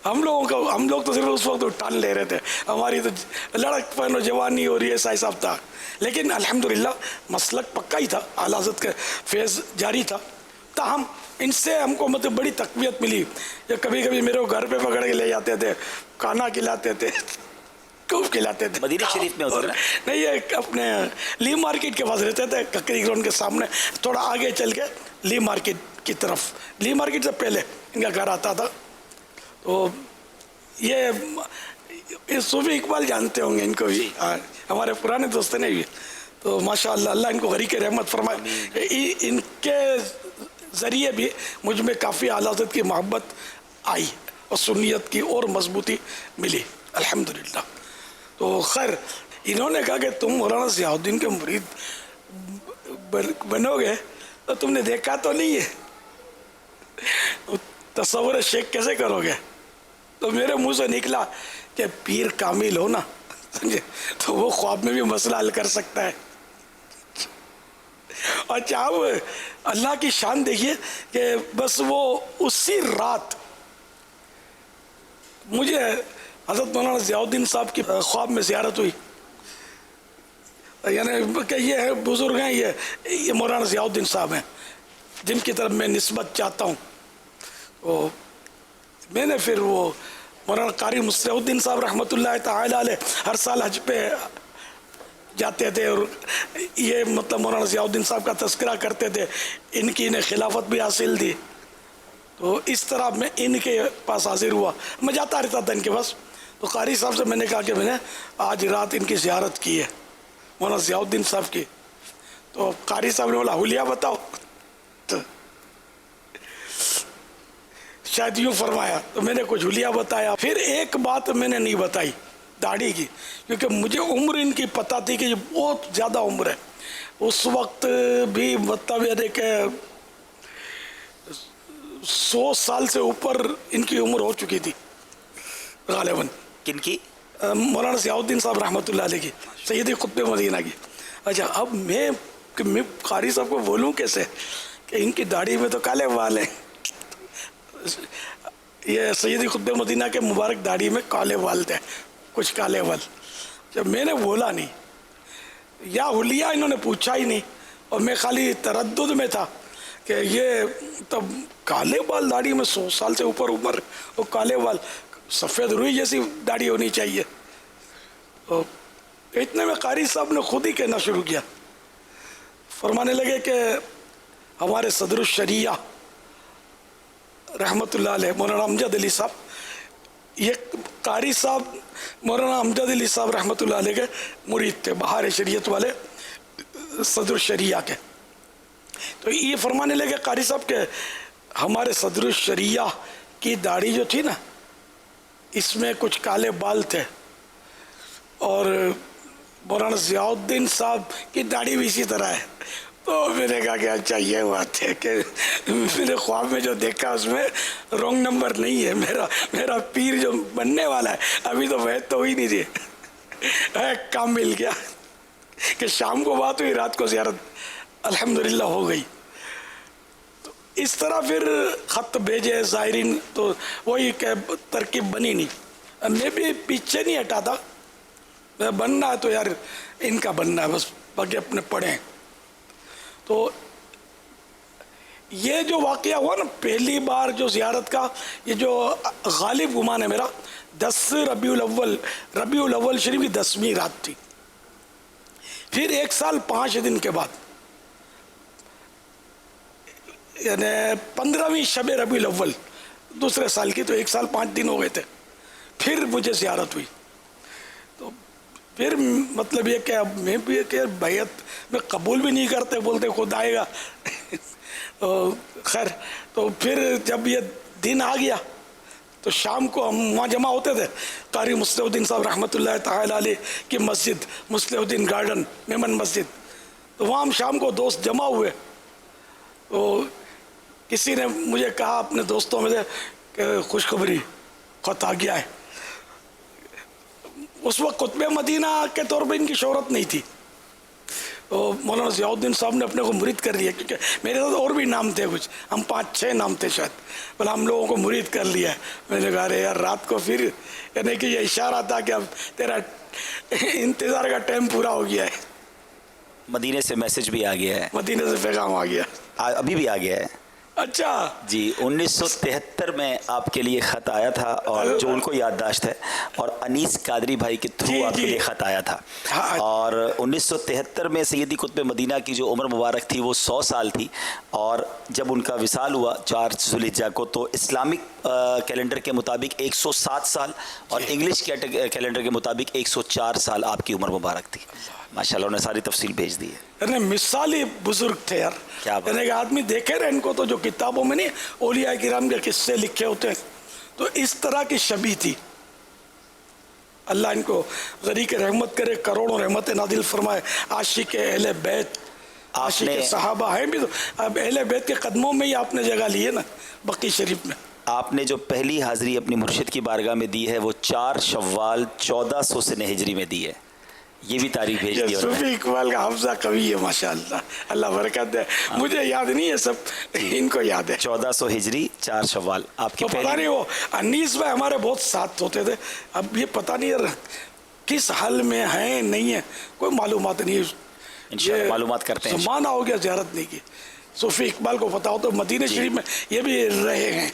ہم لوگ تو صرف اس وقت ٹان لے رہے تھے. ہماری تو لڑک پن و جوانی اور یہ ایسا حساب تھا. لیکن الحمدللہ مسلک پکا ہی تھا, اعلیٰ حضرت کا فیض جاری تھا. تاہم ان سے ہم کو مطلب بڑی تقویت ملی. یا کبھی کبھی میرے کو گھر پہ پکڑ کے لے جاتے تھے, کھانا کھلاتے تھے, خوب کھلاتے تھے. مدینہ شریف میں ہوتے تھے. نہیں یہ اپنے لی مارکیٹ کے پاس رہتے تھے, ککری گراؤنڈ کے سامنے تھوڑا آگے چل کے لی مارکیٹ کی طرف. لی مارکیٹ سے پہلے ان کا گھر آتا تھا. تو یہ صوفی اقبال جانتے ہوں گے ان کو بھی, ہمارے پرانے دوست نے بھی. تو ماشاءاللہ اللہ ان کو غریق رحمت فرمائے. ان کے ذریعے بھی مجھ میں کافی اعلیٰ حضرت کی محبت آئی اور سنیت کی اور مضبوطی ملی الحمدللہ. تو خیر انہوں نے کہا کہ تم مولانا ضیاء الدین کے مرید بنو گے تو تم نے دیکھا تو نہیں ہے, تصور شیخ کیسے کرو گے. تو میرے منہ سے نکلا کہ پیر کامل ہو نا سمجھے تو وہ خواب میں بھی مسئلہ حل کر سکتا ہے. اچھا اب اللہ کی شان دیکھیے کہ بس وہ اسی رات مجھے حضرت مولانا ضیاء الدین صاحب کی خواب میں زیارت ہوئی. یعنی کہ یہ ہے بزرگ ہیں, یہ مولانا ضیاء الدین صاحب ہیں جن کی طرف میں نسبت چاہتا ہوں. تو میں نے پھر وہ مولانا قاری مصلح الدین صاحب رحمۃ اللہ تعالی علیہ ہر سال حج پہ جاتے تھے اور یہ مطلب مولانا ضیاء الدین صاحب کا تذکرہ کرتے تھے. ان کی انہیں خلافت بھی حاصل تھی. تو اس طرح میں ان کے پاس حاضر ہوا, میں جاتا رہتا تھا ان کے پاس. تو قاری صاحب سے میں نے کہا کہ میں نے آج رات ان کی زیارت کی ہے مولانا ضیاء الدین صاحب کی. تو قاری صاحب نے بولا حلیہ بتاؤ. تو شاید یوں فرمایا تو میں نے کچھ حلیہ بتایا. پھر ایک بات میں نے نہیں بتائی داڑھی کی, کیونکہ مجھے عمر ان کی پتہ تھی کہ یہ بہت زیادہ عمر ہے. اس وقت بھی مطلب یہ کہ 100 سال سے اوپر ان کی عمر ہو چکی تھی غالباً. کن کی؟ مولانا ضیاء الدین صاحب رحمۃ اللہ علیہ کی, سیدی قطب مدینہ کی. اچھا اب میں قاری صاحب کو بولوں کیسے کہ ان کی داڑھی میں تو کالے بال ہیں. یہ سیدی قطب مدینہ کے مبارک داڑھی میں کالے بال تھے, کچھ کالے بال. جب میں نے بولا نہیں یا حلیہ انہوں نے پوچھا ہی نہیں اور میں خالی تردد میں تھا کہ یہ تب کالے بال داڑھی میں 100 سال سے اوپر عمر اور کالے بال, سفید روئی جیسی داڑھی ہونی چاہیے. تو اتنے میں قاری صاحب نے خود ہی کہنا شروع کیا. فرمانے لگے کہ ہمارے صدر الشریعہ رحمۃ اللہ علیہ مولانا امجد علی صاحب, یہ قاری صاحب مولانا امجد علی صاحب رحمۃ اللہ علیہ کے مرید تھے, بہار شریعت والے صدر الشریعہ کے. تو یہ فرمانے لگے قاری صاحب کہ ہمارے صدر الشریعہ کی داڑھی جو تھی نا اس میں کچھ کالے بال تھے اور مولانا ضیاء الدین صاحب کی داڑھی بھی اسی طرح ہے تو میں نے کہا کہ اچھا یہ بات ہے کہ میرے خواب میں جو دیکھا اس میں رونگ نمبر نہیں ہے. میرا پیر جو بننے والا ہے ابھی تو وہ تو ہی نہیں رہی. کام مل گیا کہ شام کو بات ہوئی, رات کو زیارت الحمدللہ ہو گئی. تو اس طرح پھر خط بھیجے زائرین, تو وہی کہ ترکیب بنی نہیں. میں بھی پیچھے نہیں ہٹا تھا, بننا ہے تو یار ان کا بننا ہے, بس باقی اپنے پڑھیں. تو یہ جو واقعہ ہوا نا پہلی بار جو زیارت کا, یہ جو غالب گمان ہے میرا 10 ربیع الاول شریف کی 10ویں رات تھی. پھر 1 سال 5 دن کے بعد یعنی 15ویں شب ربیع الاول دوسرے سال کی, تو 1 سال 5 دن ہو گئے تھے. پھر مجھے زیارت ہوئی. تو پھر مطلب یہ کہ اب میں بھی کہ بیعت میں قبول بھی نہیں کرتے, بولتے خود آئے گا. خیر, تو پھر جب یہ دن آ گیا تو شام کو ہم وہاں جمع ہوتے تھے. قاری مصلح الدین صاحب رحمۃ اللہ تعالی علیہ کی مسجد مصلح الدین گارڈن میمن مسجد, تو وہاں ہم شام کو دوست جمع ہوئے. تو کسی نے مجھے کہا اپنے دوستوں میں سے کہ خوشخبری خط آ گیا ہے. اس وقت قطب مدینہ کے طور پہ ان کی شہرت نہیں تھی. تو مولانا ضیاء الدین صاحب نے اپنے کو مرید کر لیا, کیونکہ میرے ساتھ اور بھی نام تھے کچھ, ہم 5-6 نام تھے شاید, بلا ہم لوگوں کو مرید کر لیا ہے. میں نے کہا ارے یار رات کو پھر یعنی کہ یہ اشارہ تھا کہ اب تیرا انتظار کا ٹائم پورا ہو گیا ہے. مدینے سے میسج بھی آ گیا ہے, مدینے سے پیغام آ گیا. ابھی بھی آ گیا ہے. اچھا جی 1973 میں آپ کے لیے خط آیا تھا, اور جو ان کو یادداشت ہے, اور انیس قادری بھائی کے تھرو آپ کے لیے خط آیا تھا. اور 1973 میں سیدی قطب مدینہ کی جو عمر مبارک تھی وہ 100 سال تھی, اور جب ان کا وصال ہوا 4 ذوالحجہ کو, تو اسلامک کیلنڈر کے مطابق 107 سال اور انگلش کیلنڈر کے مطابق 104 سال آپ کی عمر مبارک تھی. ماشاءاللہ انہوں نے ساری تفصیل بھیج دی ہے. یعنی مثالی بزرگ تھے یار. یعنی کہ آدمی دیکھے رہے ان کو, تو جو کتابوں میں نہیں اولیاء کرام کے قصے لکھے ہوتے ہیں, تو اس طرح کی شبیہ تھی. اللہ ان کو غریق رحمت کرے, کروڑوں رحمت نازل فرمائے. عاشق اہل بیت, عاشق صحابہ ہیں بھی, تو اب اہل بیت کے قدموں میں ہی آپ نے جگہ لی ہے نا بقی شریف میں. آپ نے جو پہلی حاضری اپنی مرشد کی بارگاہ میں دی ہے وہ 4 شوال 1400 سے ہجری میں دی ہے. یہ بھی تاریخ بھیج دی. صوفی اقبال کا حافظہ قوی ہے ماشاءاللہ, اللہ برکت دے. مجھے یاد نہیں ہے, سب ان کو یاد ہے. 1400 ہجری 4 شوال آپ کی. پتہ نہیں وہ انیس بھائی ہمارے بہت ساتھ ہوتے تھے. اب یہ پتہ نہیں کس حال میں ہیں نہیں ہیں, کوئی معلومات نہیں. انشاءاللہ معلومات کرتے ہیں. زمانہ ہو گیا زیارت نہیں کی. صوفی اقبال کو پتا ہو تو مدینہ شریف میں یہ بھی رہے ہیں.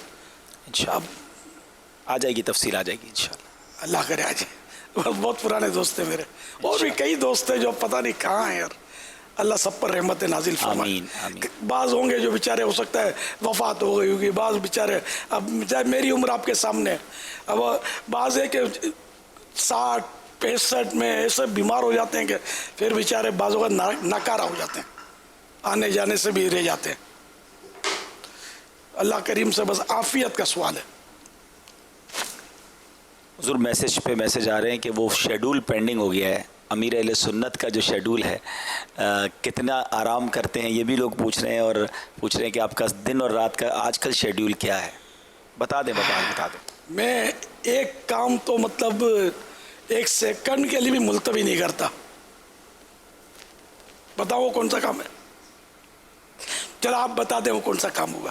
انشاءاللہ آ جائے گی تفصیل, آ جائے گی انشاءاللہ. اللہ کرے آ جائے. بہت پرانے دوست ہیں میرے, اور بھی کئی دوست ہیں جو پتہ نہیں کہاں ہیں یار. اللہ سب پر رحمت نازل فرمائے. بعض ہوں گے جو بیچارے ہو سکتا ہے وفات ہو گئی ہوگی, بعض بیچارے اب میری عمر آپ کے سامنے ہے. اب بعض ہے کہ 60-65 میں ایسے بیمار ہو جاتے ہیں کہ پھر بیچارے بعضوں کا ناکارہ ہو جاتے ہیں, آنے جانے سے بھی رہ جاتے ہیں. اللہ کریم سے بس عافیت کا سوال ہے. حضور میسج پہ میسج آ رہے ہیں کہ وہ شیڈول پینڈنگ ہو گیا ہے. امیر اہل سنت کا جو شیڈول ہے کتنا آرام کرتے ہیں, یہ بھی لوگ پوچھ رہے ہیں, اور پوچھ رہے ہیں کہ آپ کا دن اور رات کا آج کل شیڈول کیا ہے. بتا دیں. میں ایک کام تو مطلب 1 سیکنڈ کے لیے بھی ملتوی نہیں کرتا. بتاؤ وہ کون سا کام ہے؟ چلو آپ بتا دیں وہ کون سا کام ہوگا.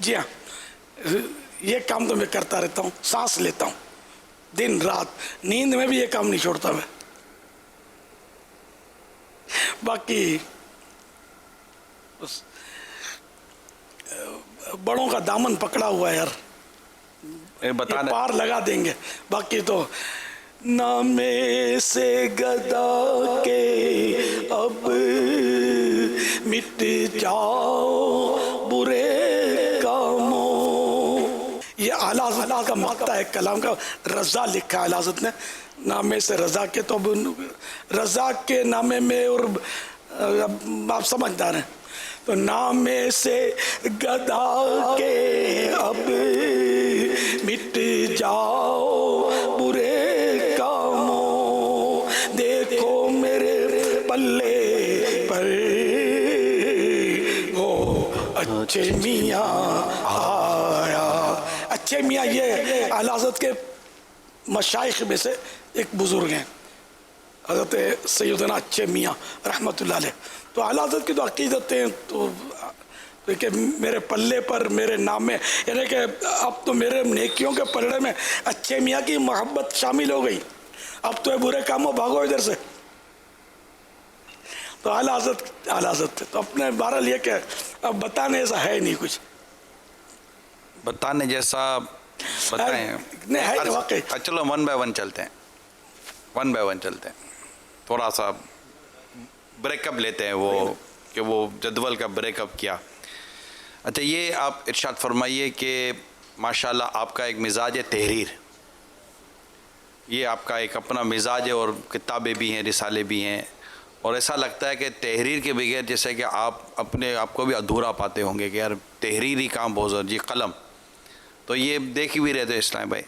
جی ہاں, یہ کام تو میں کرتا رہتا ہوں. سانس لیتا ہوں دن رات, نیند میں بھی یہ کام نہیں چھوڑتا میں. باقی بڑوں کا دامن پکڑا ہوا ہے یار, یہ پار لگا دیں گے. باقی تو نامے سے گدا کے اب مٹ جاؤ برے کاموں. یہ اعلیٰ حضرت کا مقطع ہے کلام کا. رضا لکھا اعلیٰ حضرت نے, نامے سے رضا کے, تو رضا کے نامے میں, اور آپ سمجھدار ہیں, تو نامے سے گدا کے اب مٹ جاؤ برے کاموں. دیکھو میرے پلے اچھے میاں آیا. اچھے میاں یہ اعلیٰ حضرت کے مشائخ میں سے ایک بزرگ ہیں، حضرت سیدنا اچھے میاں رحمۃ اللہ علیہ. تو اعلیٰ حضرت کی تو عقیدتیں تو کہ میرے پلے پر میرے نام میں، یعنی کہ اب تو میرے نیکیوں کے پلڑے میں اچھے میاں کی محبت شامل ہو گئی. اب تو برے کاموں بھاگو ادھر سے. تو اعلیٰ حضرت تھے. تو اپنے بہرحال یہ کہ اب بتانے ایسا ہے نہیں کچھ. بتانے جیسا بتائیں نہیں ہے واقعی. چلو ون بائی ون چلتے ہیں. تھوڑا سا بریک اپ لیتے ہیں وہ کہ وہ جدول کا بریک اپ کیا. اچھا یہ آپ ارشاد فرمائیے کہ ماشاءاللہ آپ کا ایک مزاج ہے تحریر، یہ آپ کا ایک اپنا مزاج ہے اور کتابیں بھی ہیں، رسالے بھی ہیں، اور ایسا لگتا ہے کہ تحریر کے بغیر جیسے کہ آپ اپنے آپ کو بھی ادھورا پاتے ہوں گے کہ یار تحریری کام بہت ضروری. جی قلم تو یہ دیکھ بھی رہے تھے اسلام بھائی.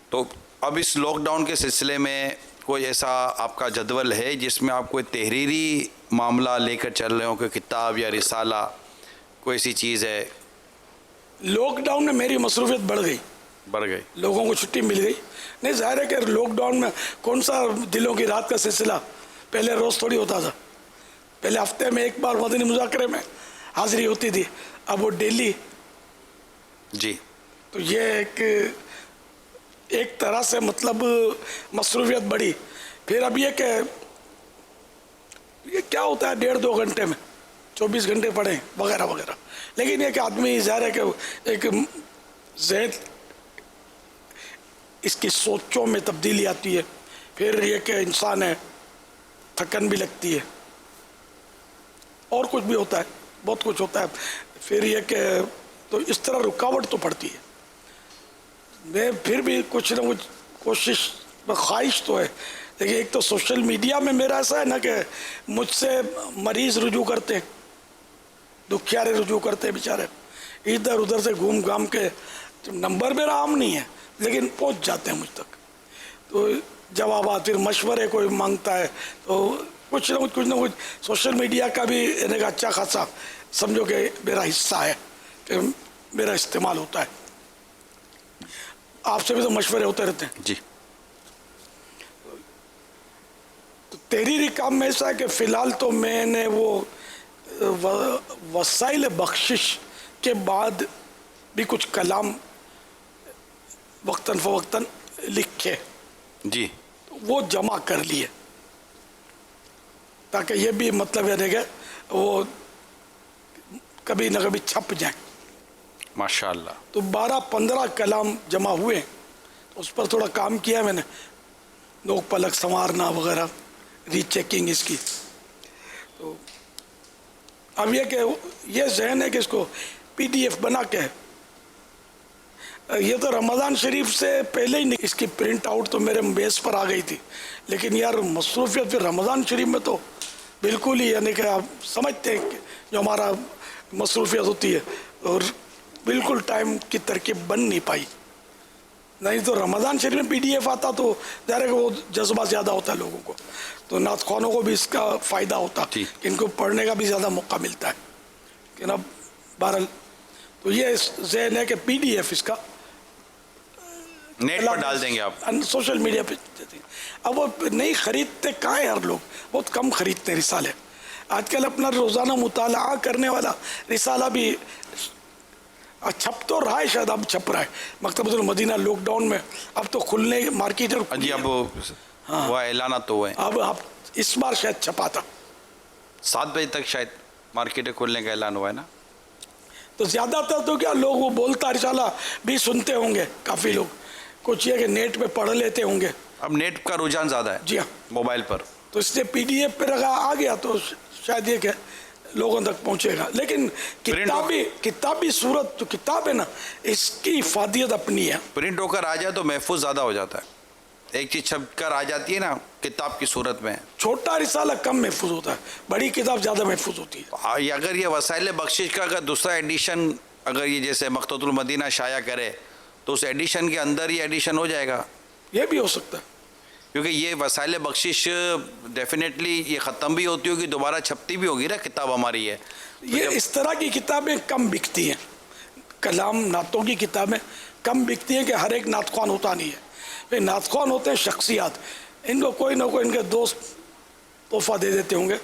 تو اب اس لاک ڈاؤن کے سلسلے میں کوئی ایسا آپ کا جدول ہے جس میں آپ کوئی تحریری معاملہ لے کر چل رہے ہوں کہ کتاب یا رسالہ کوئی ایسی چیز ہے؟ لاک ڈاؤن میں میری مصروفیت بڑھ گئی، لوگوں کو چھٹی مل گئی. نہیں ظاہر ہے کہ لاک ڈاؤن میں کون سا دلوں کی رات کا سلسلہ پہلے روز تھوڑی ہوتا تھا. پہلے ہفتے میں ایک بار مدنی مذاکرے میں حاضری ہوتی تھی، اب وہ ڈیلی. جی تو یہ ایک طرح سے مطلب مصروفیت بڑھی. پھر اب یہ کہ یہ کیا ہوتا ہے 1.5-2 گھنٹے میں 24 گھنٹے پڑھیں وغیرہ وغیرہ. لیکن یہ کہ آدمی ظاہر ہے کہ ایک ذہن اس کی سوچوں میں تبدیلی آتی ہے. پھر یہ کہ انسان ہے تھکن بھی لگتی ہے اور کچھ بھی ہوتا ہے، بہت کچھ ہوتا ہے. پھر یہ کہ تو اس طرح رکاوٹ تو پڑتی ہے. میں پھر بھی کچھ نہ کچھ کوشش خواہش تو ہے. لیکن ایک تو سوشل میڈیا میں میرا ایسا ہے نا کہ مجھ سے مریض رجوع کرتے ہیں، دکھیارے رجوع کرتے ہیں بیچارے، ادھر ادھر سے گھوم گھام کے. نمبر میرا عام نہیں ہے لیکن پہنچ جاتے ہیں مجھ تک. تو جوابات پھر مشورے کوئی مانگتا ہے تو کچھ نہ کچھ سوشل میڈیا کا بھی ایک اچھا خاصا سمجھو کہ میرا حصہ ہے کہ میرا استعمال ہوتا ہے. آپ سے بھی تو مشورے ہوتے رہتے ہیں. جی تو تحریری کام میں ایسا ہے کہ فی الحال تو میں نے وہ وسائل بخشش کے بعد بھی کچھ کلام وقتاً فوقتاً لکھے، جی وہ جمع کر لیے تاکہ یہ بھی مطلب ہے کہ وہ کبھی نہ کبھی چھپ جائیں. ماشاءاللہ. تو 12-15 کلام جمع ہوئے، اس پر تھوڑا کام کیا میں نے، نوک پلک سنوارنا وغیرہ، ری چیکنگ اس کی. تو اب یہ کہ یہ ذہن ہے کہ اس کو PDF بنا کے، یہ تو رمضان شریف سے پہلے ہی اس کی پرنٹ آؤٹ تو میرے میز پر آ گئی تھی. لیکن یار مصروفیت پھر رمضان شریف میں تو بالکل ہی، یعنی کہ آپ سمجھتے ہیں کہ جو ہمارا مصروفیت ہوتی ہے اور بالکل ٹائم کی ترکیب بن نہیں پائی. نہیں تو رمضان شریف میں PDF آتا تو ظاہر ہے کہ وہ جذبہ زیادہ ہوتا ہے لوگوں کو، تو نعت خوانوں کو بھی اس کا فائدہ ہوتا کہ ان کو پڑھنے کا بھی زیادہ موقع ملتا ہے. کہ اب بہرحال تو یہ ذہن ہے کہ PDF اس کا نیٹ پر ڈال دیں گے آپ، سوشل میڈیا پہ. اب وہ نہیں خریدتے کہاں ہیں، ہر لوگ بہت کم خریدتے ہیں رسالے. آج کل اپنا روزانہ مطالعہ کرنے والا رسالہ بھی چھپ تو رہا ہے، شاید اب چھپ رہا ہے. مکتبۃ المدینہ لاک ڈاؤن میں اب تو کھلنے مارکیٹ. جی اب وہ اعلانات تو ہوئے، اب اس بار شاید چھپا تھا 7 بجے تک شاید مارکیٹیں کھولنے کا اعلان ہوا ہے نا. تو زیادہ تر تو کیا لوگ وہ بولتا رسالہ بھی سنتے ہوں گے، کافی لوگ کچھ یہ کہ نیٹ پہ پڑھ لیتے ہوں گے. اب نیٹ کا رجحان زیادہ ہے. جی ہاں، موبائل پر، تو اس سے PDF پہ رکھا آ گیا تو شاید یہ کہ لوگوں تک پہنچے گا. لیکن کتابی صورت جو کتاب ہے نا، اس کی افادیت اپنی ہے. پرنٹ ہو کر آ جائے تو محفوظ زیادہ ہو جاتا ہے. ایک چیز چھپ کر آ جاتی ہے نا کتاب کی صورت میں، چھوٹا رسالہ کم محفوظ ہوتا ہے، بڑی کتاب زیادہ محفوظ ہوتی ہے. اگر یہ وسائل بخشش کا اگر دوسرا ایڈیشن اگر یہ جیسے مکتبۃ المدینہ شائع کرے تو اس ایڈیشن کے اندر یہ ایڈیشن ہو جائے گا. یہ بھی ہو سکتا ہے، کیونکہ یہ وسائل بخشش ڈیفینیٹلی یہ ختم بھی ہوتی ہوگی، دوبارہ چھپتی بھی ہوگی نا کتاب ہماری ہے. یہ اس طرح کی کتابیں کم بکتی ہیں، کلام نعتوں کی کتابیں کم بکتی ہیں کہ ہر ایک نعت خوان ہوتا نہیں ہے. نعت خوان ہوتے ہیں شخصیات، ان کو کوئی نہ کوئی ان کے دوست تحفہ دے دیتے ہوں گے.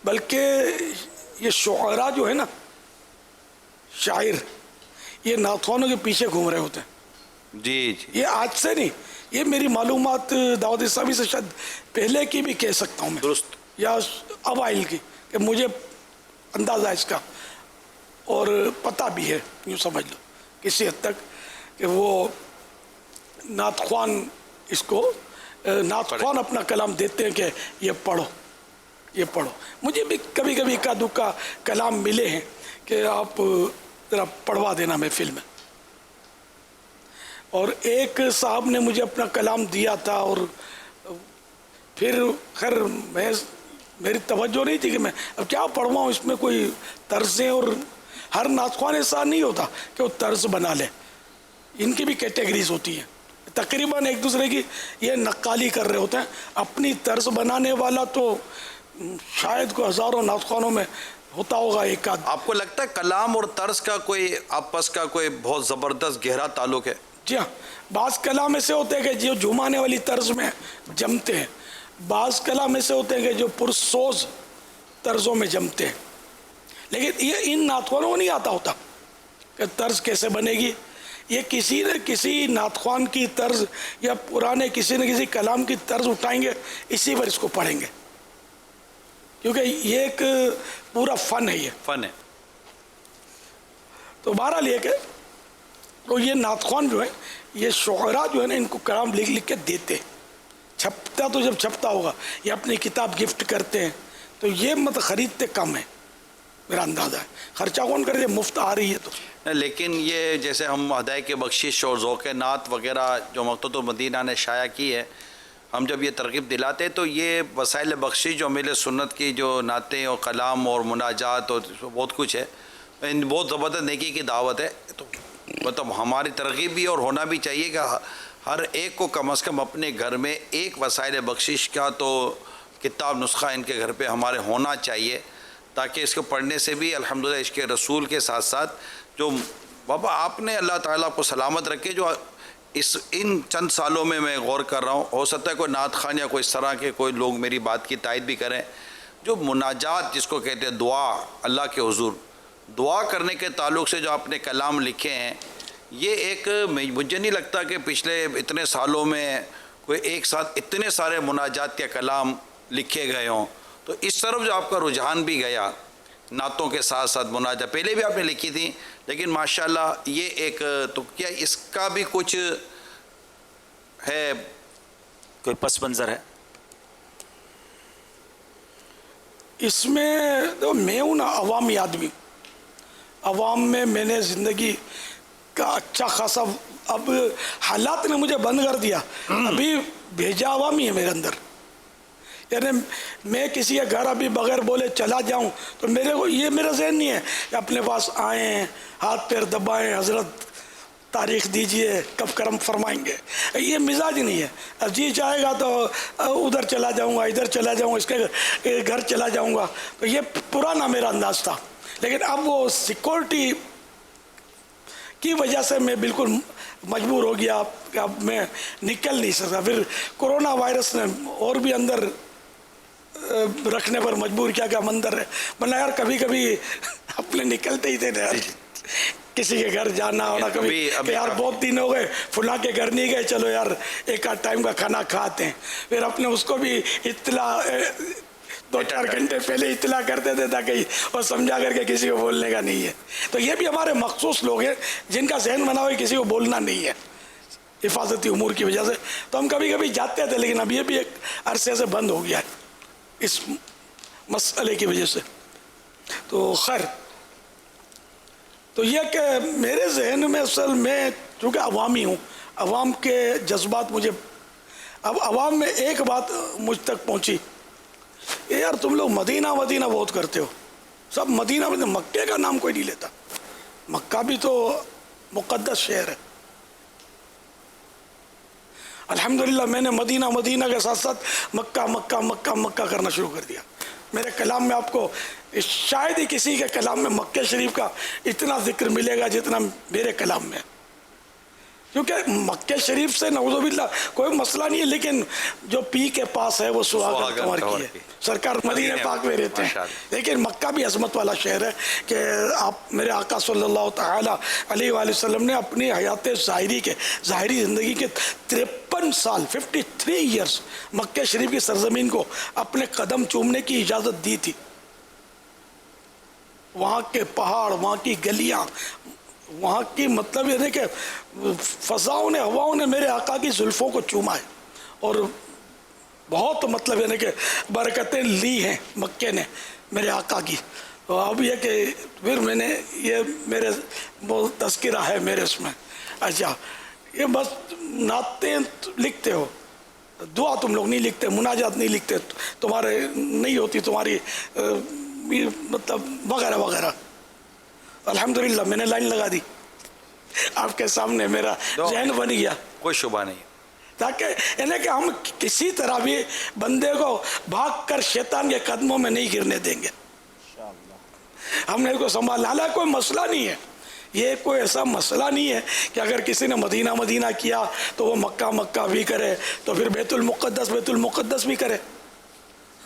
بلکہ یہ شعراء جو ہے نا، شاعر، یہ نعت خوانوں کے پیچھے گھوم رہے ہوتے ہیں. جی جی یہ آج سے نہیں، یہ میری معلومات دعوت اسلامی سے شاید پہلے کی بھی کہہ سکتا ہوں میں، درست. یا اوائل کی، کہ مجھے اندازہ اس کا اور پتہ بھی ہے، یوں سمجھ لو کسی حد تک، کہ وہ نعت خوان اس کو نعت خوان اپنا کلام دیتے ہیں کہ یہ پڑھو، یہ پڑھو. مجھے بھی کبھی کبھی اکا دکا کلام ملے ہیں کہ آپ ذرا پڑھوا دینا محفل میں. اور ایک صاحب نے مجھے اپنا کلام دیا تھا، اور پھر خیر میری توجہ نہیں تھی کہ میں اب کیا پڑھواؤں، اس میں کوئی طرزیں، اور ہر نعت خوان ایسا نہیں ہوتا کہ وہ طرز بنا لے، ان کی بھی کیٹیگریز ہوتی ہیں. تقریباً ایک دوسرے کی یہ نقالی کر رہے ہوتے ہیں. اپنی طرز بنانے والا تو شاید کو ہزاروں نعت خوانوں میں ہوتا ہوگا ایک آدھ. آپ کو لگتا ہے کلام اور طرز کا کوئی آپس کا کوئی بہت زبردست گہرا تعلق ہے؟ جی ہاں، بعض کلام ایسے ہوتے ہیں کہ جو جھومانے والی طرز میں جمتے ہیں، بعض کلام ایسے ہوتے ہیں کہ جو پرسوز طرزوں میں جمتے ہیں. لیکن یہ ان نعت خوانوں کو نہیں آتا ہوتا کہ طرز کیسے بنے گی. یہ کسی نہ کسی نعت خوان کی طرز یا پرانے کسی نہ کسی کلام کی طرز اٹھائیں گے، اسی پر اس کو پڑھیں گے، کیونکہ یہ ایک پورا فن ہے. یہ فن ہے. تو بہرحال یہ کہ تو یہ نعت خوان جو ہے، یہ شعراء جو ہے نا، ان کو کلام لکھ لکھ کے دیتے ہیں. چھپتا تو جب چھپتا ہوگا، یہ اپنی کتاب گفٹ کرتے ہیں، تو یہ مت خریدتے کم ہے، میرا اندازہ ہے. خرچہ کون کرے، مفت آ رہی ہے تو. لیکن یہ جیسے ہم ہدایت بخشش اور ذوق نعت وغیرہ جو مکتبۃ المدینہ نے شائع کی ہے، ہم جب یہ ترغیب دلاتے تو یہ وسائل بخشش جو میل سنت کی جو نعتیں اور کلام اور مناجات اور بہت کچھ ہے، بہت زبردست نیکی کی دعوت ہے. تو مطلب ہماری ترغیب بھی اور ہونا بھی چاہیے کہ ہر ایک کو کم از کم اپنے گھر میں ایک وسائل بخشش کا تو کتاب نسخہ ان کے گھر پہ ہمارے ہونا چاہیے، تاکہ اس کو پڑھنے سے بھی الحمدللہ عشق رسول کے ساتھ ساتھ جو بابا آپ نے اللہ تعالیٰ کو سلامت رکھے، جو ان چند سالوں میں غور کر رہا ہوں، ہو سکتا ہے کوئی نعت خوان یا کوئی اس طرح کے کوئی لوگ میری بات کی تائید بھی کریں، جو مناجات جس کو کہتے ہیں دعا اللہ کے حضور، دعا کرنے کے تعلق سے جو آپ نے کلام لکھے ہیں، یہ ایک مجھے نہیں لگتا کہ پچھلے اتنے سالوں میں کوئی ایک ساتھ اتنے سارے مناجات کے کلام لکھے گئے ہوں. تو اس طرف جو آپ کا رجحان بھی گیا، نعتوں کے ساتھ ساتھ مناجات پہلے بھی آپ نے لکھی تھی، لیکن ماشاءاللہ یہ ایک، تو کیا اس کا بھی کچھ ہے، کوئی پس منظر ہے؟ اس میں میں ہوں نا عوامی آدمی، عوام میں نے زندگی کا اچھا خاصا، اب حالات نے مجھے بند کر دیا، ابھی بھیجا عوامی ہے میرے اندر. یعنی میں کسی کے گھر ابھی بغیر بولے چلا جاؤں تو میرے کو یہ میرا ذہن نہیں ہے کہ اپنے پاس آئیں، ہاتھ پیر دبائیں، حضرت تاریخ دیجئے کب کرم فرمائیں گے، یہ مزاج نہیں ہے. اب جی چاہے گا تو ادھر چلا جاؤں گا، ادھر چلا جاؤں گا، اس کے گھر چلا جاؤں گا. تو یہ پرانا میرا انداز تھا. لیکن اب وہ سیکورٹی کی وجہ سے میں بالکل مجبور ہو گیا کہ اب میں نکل نہیں سکتا. پھر کرونا وائرس نے اور بھی اندر رکھنے پر مجبور کیا کہ مندر ہے، ورنہ یار کبھی کبھی اپنے نکلتے ہی تھے نا یار، کسی کے گھر جانا ہونا، کبھی کہ یار بہت دن ہو گئے فلاں کے گھر نہیں گئے، چلو یار ایک آدھ ٹائم کا کھانا کھاتے ہیں. پھر اپنے اس کو بھی اطلاع 2-4 گھنٹے پہلے اطلاع کرتے تھے تاکہ وہ سمجھا کر کے کسی کو بولنے کا نہیں ہے. تو یہ بھی ہمارے مخصوص لوگ ہیں جن کا ذہن بنا ہوا کسی کو بولنا نہیں ہے حفاظتی امور کی وجہ سے. تو ہم کبھی کبھی جاتے تھے، لیکن اب یہ بھی ایک عرصے سے بند ہو گیا ہے اس مسئلے کی وجہ سے. تو خیر، تو یہ کہ میرے ذہن میں اصل میں چونکہ عوامی ہوں، عوام کے جذبات مجھے، اب عوام میں ایک بات مجھ تک پہنچی، یار تم لوگ مدینہ مدینہ بہت کرتے ہو، سب مدینہ مدینہ، مکے کا نام کوئی نہیں لیتا. مکہ بھی تو مقدس شہر ہے. الحمدللہ میں نے مدینہ مدینہ کے ساتھ ساتھ مکہ مکہ مکہ مکہ کرنا شروع کر دیا. میرے کلام میں آپ کو شاید ہی کسی کے کلام میں مکہ شریف کا اتنا ذکر ملے گا جتنا میرے کلام میں، کیونکہ مکہ شریف سے نعوذ باللہ کوئی مسئلہ نہیں ہے، لیکن جو پی کے پاس ہے وہ سہاگن کنور کی ہے. سرکار مدینہ پاک میں رہتے ہیں، لیکن مکہ بھی عظمت والا شہر ہے کہ آپ میرے آقا صلی اللہ تعالی علیہ وآلہ وسلم نے اپنی حیات ظاہری زندگی کے 53 سال 53 ایئرس مکہ شریف کی سرزمین کو اپنے قدم چومنے کی اجازت دی تھی. وہاں کے پہاڑ، وہاں کی گلیاں، وہاں کی مطلب یہ ہے کہ فضاؤں نے، ہواؤں نے میرے آقا کی زلفوں کو چوما ہے، اور بہت مطلب یہ ہے کہ برکتیں لی ہیں مکے نے میرے آقا کی. تو اب یہ کہ پھر میں نے یہ میرے وہ تذکرہ ہے میرے اس میں. اچھا، یہ بس نعتیں لکھتے ہو، دعا تم لوگ نہیں لکھتے، مناجات نہیں لکھتے، تمہارے نہیں ہوتی تمہاری مطلب وغیرہ وغیرہ. الحمدللہ میں نے لائن لگا دی، آپ کے سامنے میرا ذہن بن گیا. کوئی شبہ نہیں، تاکہ یعنی کہ ہم کسی طرح بھی بندے کو بھاگ کر شیطان کے قدموں میں نہیں گرنے دیں گے. ہم نے اس کو سنبھالنا، حالانکہ کوئی مسئلہ نہیں ہے، یہ کوئی ایسا مسئلہ نہیں ہے کہ اگر کسی نے مدینہ کیا تو وہ مکہ بھی کرے، تو پھر بیت المقدس بھی کرے،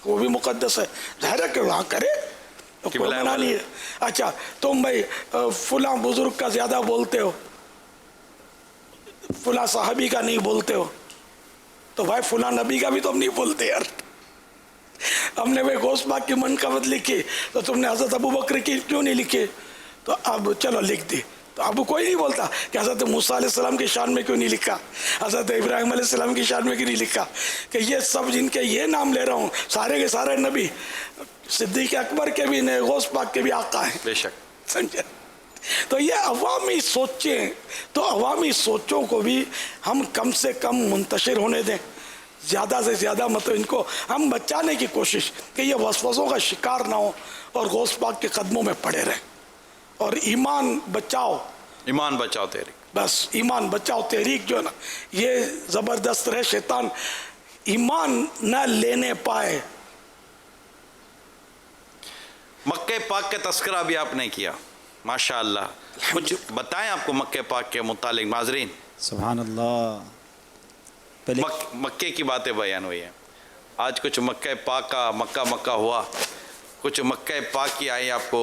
وہ بھی مقدس ہے، ظاہر ہے کہ وہاں کرے، تو کوئی منع نہیں ہے. اچھا، تم بھائی فلاں بزرگ کا زیادہ بولتے ہو، فلاں صحابی کا نہیں بولتے ہو، تو بھائی فلاں نبی کا بھی تو ہم نہیں بولتے یار. ہم نے بھائی غوث پاک کی منقبت لکھی تو تم نے حضرت ابو بکر کی کیوں نہیں لکھی؟ تو اب چلو لکھ دی. تو اب کوئی نہیں بولتا کہ حضرت موسیٰ علیہ السلام کی شان میں کیوں نہیں لکھا، حضرت ابراہیم علیہ السلام کی شان میں کیوں نہیں لکھا، کہ یہ سب جن کے یہ نام لے رہا ہوں سارے کے سارے نبی صدیق اکبر کے بھی نے، غوث پاک کے بھی آقا ہیں، بے شک. سمجھے؟ تو یہ عوامی سوچیں، تو عوامی سوچوں کو بھی ہم کم سے کم منتشر ہونے دیں، زیادہ سے زیادہ مطلب ان کو ہم بچانے کی کوشش کہ یہ وسوسوں کا شکار نہ ہو اور غوث پاک کے قدموں میں پڑے رہیں. اور ایمان بچاؤ تحریک، بس ایمان بچاؤ تحریک جو ہے نا یہ زبردست رہے، شیطان ایمان نہ لینے پائے. مکہ پاک کا تذکرہ بھی آپ نے کیا، ماشاءاللہ. کچھ بتائیں آپ کو مکہ پاک کے متعلق ناظرین. سبحان اللہ. پہلے مکے کی باتیں بیان ہوئی ہیں، آج کچھ مکہ پاک کا مکہ ہوا، کچھ مکہ پاک کی آئیں آپ کو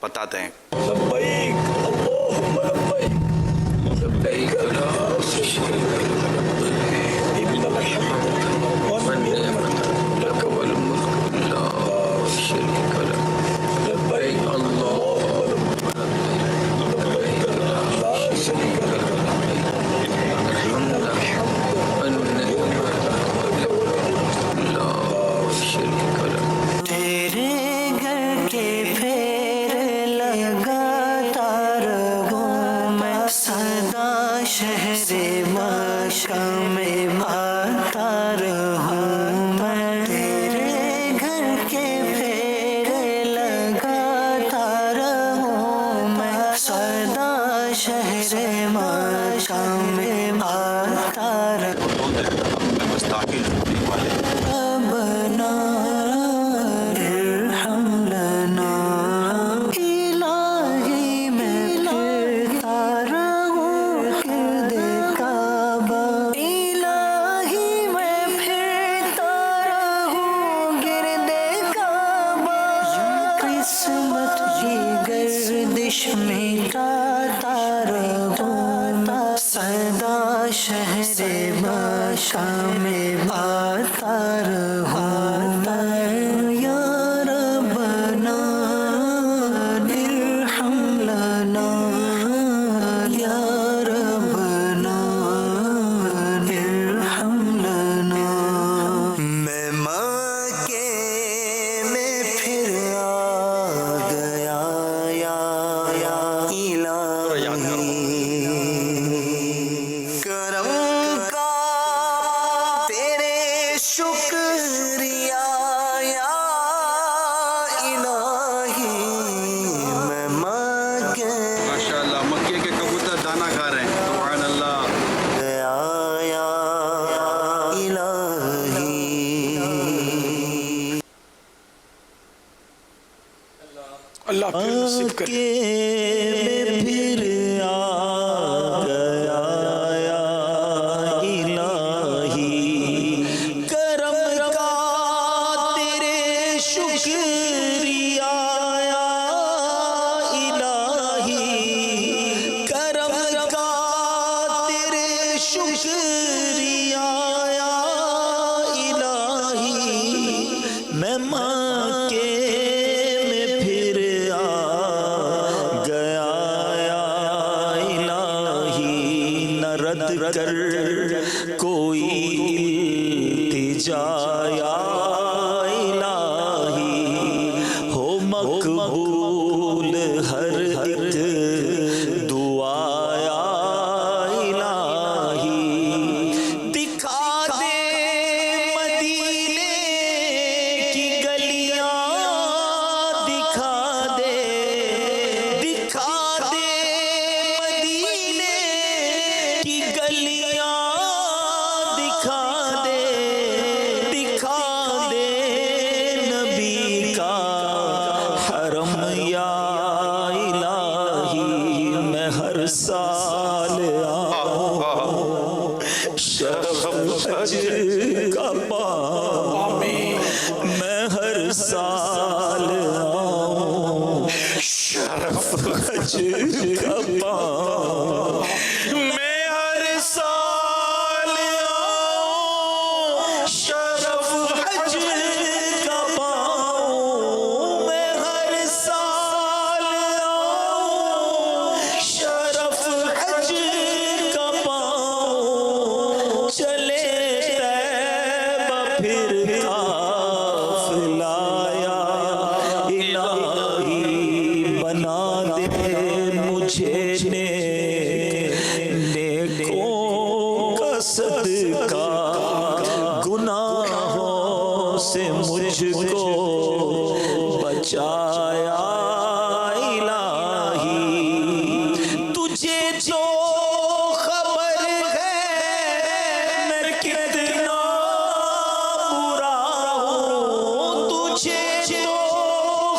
بتاتے ہیں. لبیک اللہم لبیک لبیک لا شریک لک ان الحمد والنعمت لک والملک لا شریک لک لبیک اللہم لبیک لا شریک لک ان الحمد والنعمت لک لا شریک لک. تیرے گھر کے پھیر لگاتا رہوں میں، سدا شہر مکہ میں بھاگتا رہوں میں. تیرے گھر کے پھیر لگاتا رہوں میں، سدا شہر مکہ میں بھاگتا رہوں. ربنا ارحم لنا، الہی میں پھرتا رہوں گرد کعبہ، الہی میں پھرتا رہوں گرد کعبہ. قسمت کی گردش مٹاتا رہوں، سدا شہر مکہ میں بھاگتا رہوں میں. یا ربنا ارحم لنا، یا ربنا ارحم لنا. میں مکے میں پھر آ گیا یا الہی، کرم کا نصیب کرے. میں پھر آ گیا یا الہی کرم کا تیرے شکریہ یا الہی کرم کا تیرے شکریہ یا الہی میں ماں کے میں پھر آ گیا یا الہی نہ رد کر کوئی التجا یا الہی ہو مقبول ہر ایک دعا یا الہی دکھا دے مدینے کی گلیاں دکھا دے مدینے کی گلیاں دکھا دے نبی کا حرم یا الہی میں ہر سال آؤں شرف حج کا پاؤں میں ہر سال آؤں شرف حج کا پاؤں میں ہر سال آؤں شرف حج کا پاؤں میں ہر سال آؤں شرف حج کا پاؤں چلے طیبہ پھر قافلہ یا الہی بنا دے مجھے نیکوں کا صدقہ گناہوں سے مجھ کو بچایا الہی تجھے جو خبر ہے میں کتنا برا ہوں تجھے جو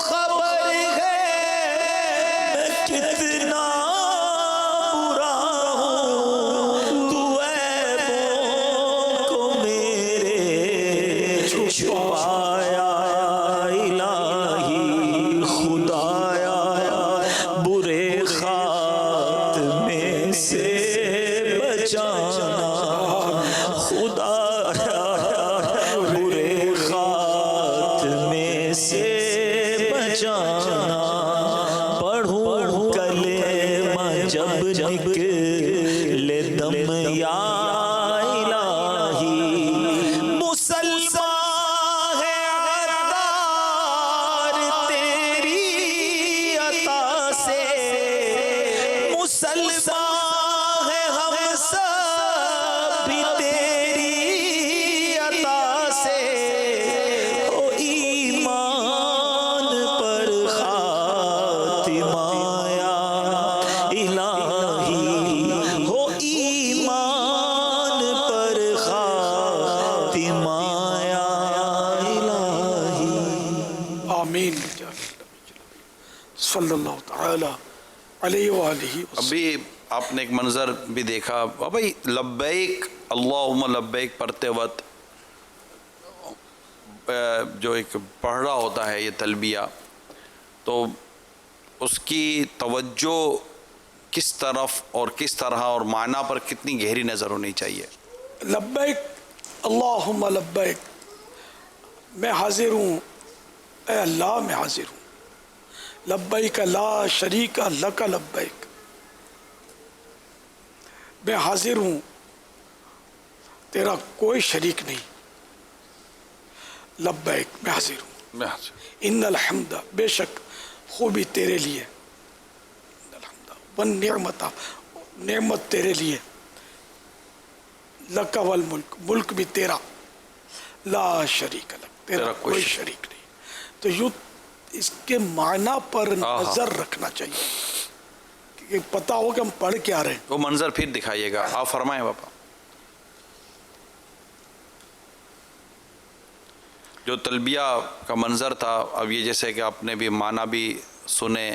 خبر ہے میں کتنا برا ہوں تو عیبوں کو میرے چھپایا الہی خدایا برے خاتمے سے بچانا خدایا برے خاتمے سے بچانا پڑھوں کلمہ جب نکلے دم یا الہی مسلمان ہے غدار تیری عطا سے مسلمان ہے ہم سب بھی تیری عطا سے او ایمان پر خاتمہ یا الہی ہو ایمان پر خاتمہ یا الہی آمین صلی اللہ تعالی علیہ وآلہ وسلم. ابھی آپ نے ایک منظر بھی دیکھا بھائی لبیک اللہم لبیک پڑھتے وقت جو ایک پڑھ رہا ہوتا ہے یہ تلبیہ تو اس کی توجہ کس طرف اور کس طرح اور معنی پر کتنی گہری نظر ہونی چاہیے. لبیک اللہم لبیک میں حاضر ہوں اے اللہ میں حاضر ہوں لبیک لا شریک لک لبیک میں حاضر ہوں تیرا کوئی شریک نہیں لبیک میں حاضر ہوں ان الحمد بے شک خوبی تیرے لیے والنعمت نعمت تیرے لیے لک والملک ملک بھی تیرا لا شریک لک تیرا کوئی شریک نہیں. تو یوں اس کے معنی پر نظر رکھنا چاہیے کہ پتا ہو کہ ہم پڑھ کیا رہے ہیں. وہ منظر پھر دکھائیے گا آپ فرمائیں باپا. جو تلبیہ کا منظر تھا اب یہ جیسے کہ آپ نے بھی معنی بھی سنے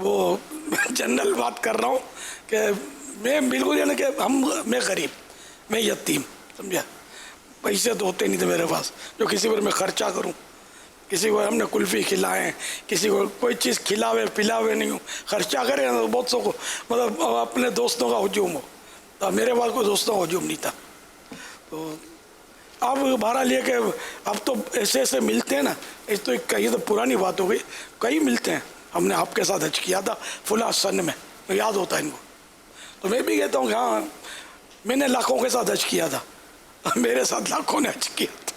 وہ جنرل بات کر رہا ہوں کہ میں بالکل یعنی کہ میں غریب، میں یتیم، سمجھا، پیسے تو ہوتے نہیں تھے میرے پاس جو کسی پر میں خرچہ کروں. کسی کو ہم نے کلفی کھلائیں، کسی کو کوئی چیز کھلاوے پلاوے نہیں ہوں، خرچہ کرے تو بہت سو کو مطلب اپنے دوستوں کا ہجوم ہو. تو میرے پاس کوئی دوستوں کا ہجوم نہیں تھا. تو اب بہرحال یہ کہ اب تو ایسے ایسے ملتے ہیں نا، اس تو یہ تو پرانی بات ہو گئی، کئی ملتے ہیں. ہم نے آپ کے ساتھ حج کیا تھا فلاں سن میں، یاد ہوتا ہے ان کو. تو میں بھی کہتا ہوں کہ ہاں میں نے لاکھوں کے ساتھ حج کیا تھا، میرے ساتھ لاکھوں نے حج کیا تھا.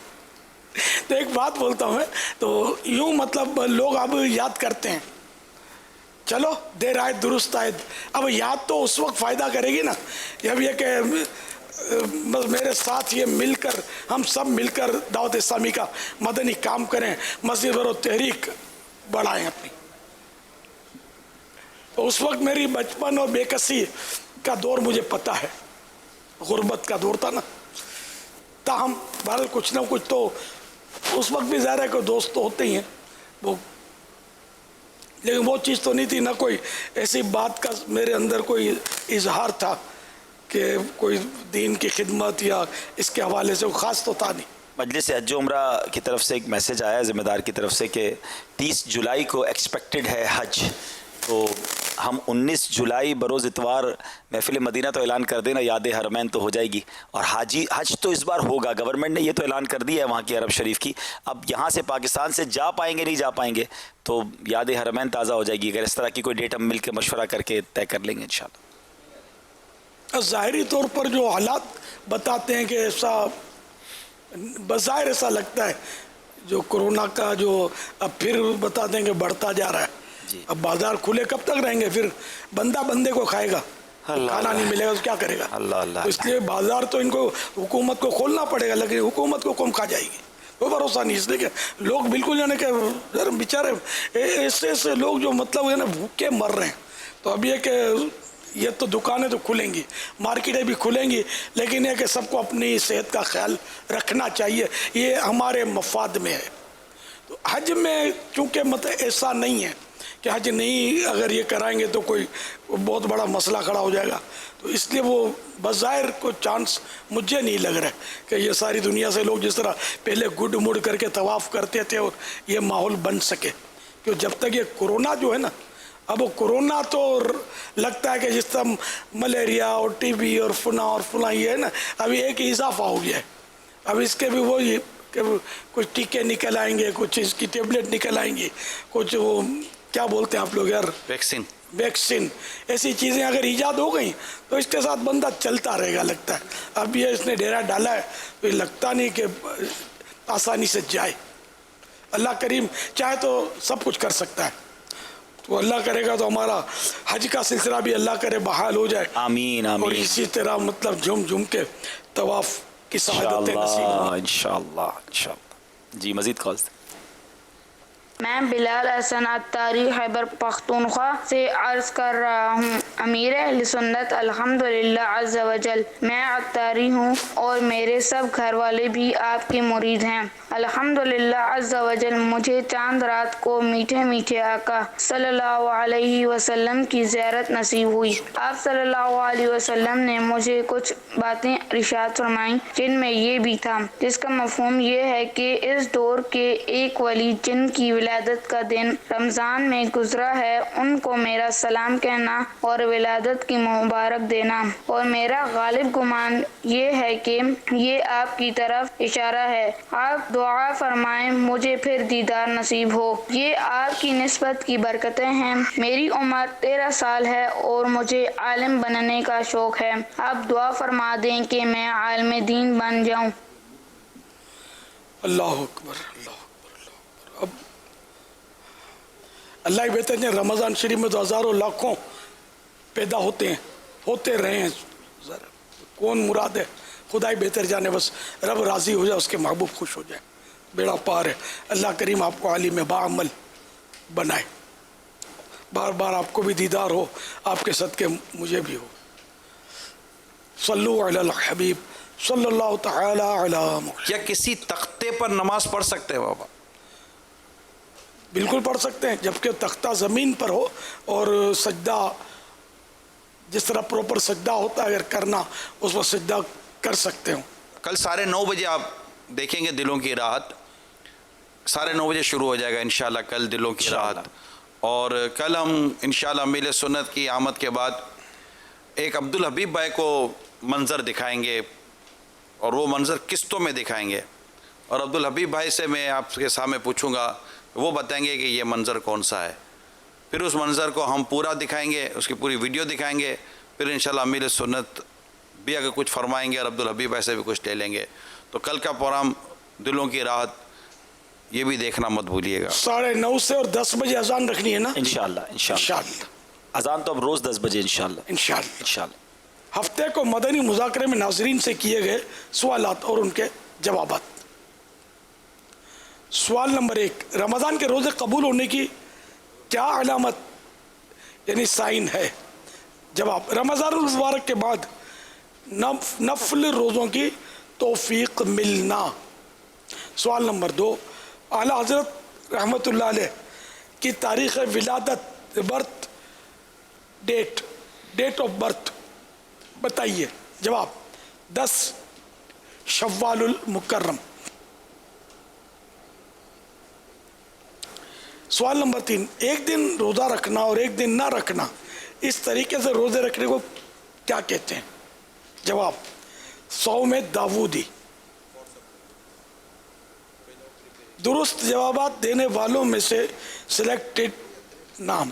تو ایک بات بولتا ہوں میں تو یوں مطلب لوگ اب یاد کرتے ہیں، چلو دیر آئے درست آئے. اب یاد تو اس وقت فائدہ کرے گی نا جب یہ کہ بس میرے ساتھ یہ مل کر ہم سب مل کر دعوت اسلامی کا مدنی کام کریں، مسجد و تحریک بڑھائیں اپنی. تو اس وقت میری بچپن اور بے کسی کا دور مجھے پتہ ہے، غربت کا دور تھا نا. تاہم بہرحال کچھ نہ کچھ تو اس وقت بھی ظاہر ہے کہ دوست تو ہوتے ہی ہیں وہ، لیکن وہ چیز تو نہیں تھی، نہ کوئی ایسی بات کا میرے اندر کوئی اظہار تھا کہ کوئی دین کی خدمت یا اس کے حوالے سے خاص تو تھا نہیں. مجلس حج و عمرہ کی طرف سے ایک میسج آیا ہے ذمہ دار کی طرف سے کہ 30 جولائی کو ایکسپیکٹڈ ہے حج. تو ہم 19 جولائی بروز اتوار محفل مدینہ تو اعلان کر دینا، یاد حرمین تو ہو جائے گی، اور حج تو اس بار ہوگا. گورنمنٹ نے یہ تو اعلان کر دیا ہے وہاں کی عرب شریف کی. اب یہاں سے پاکستان سے جا پائیں گے نہیں جا پائیں گے تو یاد حرمین تازہ ہو جائے گی. اگر اس طرح کی کوئی ڈیٹ ہم مل کے مشورہ کر کے طے کر لیں گے انشاءاللہ. ظاہری طور پر جو حالات بتاتے ہیں کہ ایسا بظاہر ایسا لگتا ہے جو کرونا کا جو اب پھر بتاتے ہیں کہ بڑھتا جا رہا ہے. اب بازار کھلے کب تک رہیں گے؟ پھر بندہ بندے کو کھائے گا، کھانا نہیں ملے گا تو کیا کرے گا؟ تو اس لیے بازار تو ان کو حکومت کو کھولنا پڑے گا، لیکن حکومت کو کون کھا جائے گی؟ کوئی بھروسہ نہیں. اس لیے کہ لوگ بالکل یعنی کہ بیچارے ایسے ایسے لوگ جو مطلب ہے نا بھوکے مر رہے ہیں. تو اب یہ کہ یہ تو دکانیں تو کھلیں گی، مارکیٹیں بھی کھلیں گی، لیکن یہ کہ سب کو اپنی صحت کا خیال رکھنا چاہیے، یہ ہمارے مفاد میں ہے. تو حج میں چونکہ مطلب ایسا نہیں ہے کہ حج نہیں اگر یہ کرائیں گے تو کوئی بہت بڑا مسئلہ کھڑا ہو جائے گا. تو اس لیے وہ بظاہر کوئی چانس مجھے نہیں لگ رہا ہے کہ یہ ساری دنیا سے لوگ جس طرح پہلے گڈ مڑ کر کے طواف کرتے تھے اور یہ ماحول بن سکے. کہ جب تک یہ کرونا جو ہے نا، اب وہ کرونا تو لگتا ہے کہ جس طرح ملیریا اور ٹی بی اور فلاں یہ ہے نا، ابھی ایک اضافہ ہو گیا ہے. اب اس کے بھی وہی کہ کچھ ٹیکے نکل آئیں گے، کچھ اس کی ٹیبلٹ نکل آئیں گی، کچھ وہ کیا بولتے ہیں آپ لوگ یار، ویکسین، ایسی چیزیں اگر ایجاد ہو گئیں تو اس کے ساتھ بندہ چلتا رہے گا لگتا ہے. اب یہ اس نے ڈیرا ڈالا ہے تو یہ لگتا نہیں کہ آسانی سے جائے. اللہ کریم چاہے تو سب کچھ کر سکتا ہے. تو اللہ کرے گا تو ہمارا حج کا سلسلہ بھی اللہ کرے بحال ہو جائے. آمین آمین. اور اسی طرح مطلب جھم کے طواف کی سعادتیں نصیب ہوں. انشاءاللہ. جی مزید کالز. میں بلال حسن عطاری خیبر پختونخوا سے عرض کر رہا ہوں. امیر اہل سنت الحمدللہ عز و جل میں عطاری ہوں اور میرے سب گھر والے بھی آپ کے مرید ہیں. الحمدللہ عز و جل مجھے چاند رات کو میٹھے میٹھے آقا صلی اللہ علیہ وسلم کی زیارت نصیب ہوئی. آپ صلی اللہ علیہ وسلم نے مجھے کچھ باتیں ارشاد فرمائیں جن میں یہ بھی تھا، جس کا مفہوم یہ ہے کہ اس دور کے ایک ولی جن کی ولادت کا دن رمضان میں گزرا ہے ان کو میرا سلام کہنا اور ولادت کی مبارک دینا، اور میرا غالب گمان یہ ہے کہ یہ آپ کی طرف اشارہ ہے. آپ دعا فرمائیں مجھے پھر دیدار نصیب ہو. یہ آپ کی نسبت کی برکتیں ہیں. میری عمر 13 سال ہے اور مجھے عالم بننے کا شوق ہے. آپ دعا فرما دیں کہ میں عالم دین بن جاؤں. اللہ اکبر اللہ اکبر. اب اللہ ہی بہتر ہے. رمضان شریف میں تو ہزاروں لاکھوں پیدا ہوتے رہے ہیں. کون مراد ہے خدا ہی بہتر جانے. بس رب راضی ہو جائے، اس کے محبوب خوش ہو جائے، بیڑا پار ہے. اللہ کریم آپ کو عالم باعمل بنائے. بار بار آپ کو بھی دیدار ہو، آپ کے صدقے مجھے بھی ہو. صلو علی الحبیب صلی اللہ تعالی علی محمد. کیا کسی تختے پر نماز پڑھ سکتے ہیں بابا؟ بالکل پڑھ سکتے ہیں، جبکہ تختہ زمین پر ہو اور سجدہ جس طرح پروپر سجدہ ہوتا ہے اگر کرنا اس وقت سجدہ کر سکتے ہوں. کل 9:30 بجے آپ دیکھیں گے دلوں کی راحت. 9:30 بجے شروع ہو جائے گا انشاءاللہ کل دلوں کی راحت. اور کل ہم انشاءاللہ میل سنت کی آمد کے بعد ایک عبدالحبیب بھائی کو منظر دکھائیں گے، اور وہ منظر قسطوں میں دکھائیں گے. اور عبدالحبیب بھائی سے میں آپ کے سامنے پوچھوں گا، وہ بتائیں گے کہ یہ منظر کون سا ہے. پھر اس منظر کو ہم پورا دکھائیں گے، اس کی پوری ویڈیو دکھائیں گے. پھر انشاءاللہ امیر سنت بھی اگر کچھ فرمائیں گے اور عبدالحبیب بھائی سے بھی کچھ لے لیں گے. تو کل کا پروگرام دلوں کی راحت یہ بھی دیکھنا مت بھولیے گا. 9:30 سے اور 10 بجے اذان رکھنی ہے نا انشاءاللہ. اذان تو اب روز 10 بجے انشاءاللہ. ہفتے کو مدنی مذاکرے میں ناظرین سے کیے گئے سوالات اور ان کے جوابات. سوال نمبر 1، رمضان کے روزے قبول ہونے کی کیا علامت یعنی سائن ہے؟ جواب، رمضان المبارک کے بعد نفل روزوں کی توفیق ملنا. سوال نمبر 2، اعلیٰ حضرت رحمۃ اللہ علیہ کی تاریخ ولادت ڈیٹ آف برتھ بتائیے. جواب، 10 شوال المکرم. سوال نمبر 3، ایک دن روزہ رکھنا اور ایک دن نہ رکھنا، اس طریقے سے روزے رکھنے کو کیا کہتے ہیں؟ جواب، صوم داودی. درست جوابات دینے والوں میں سے سلیکٹڈ نام: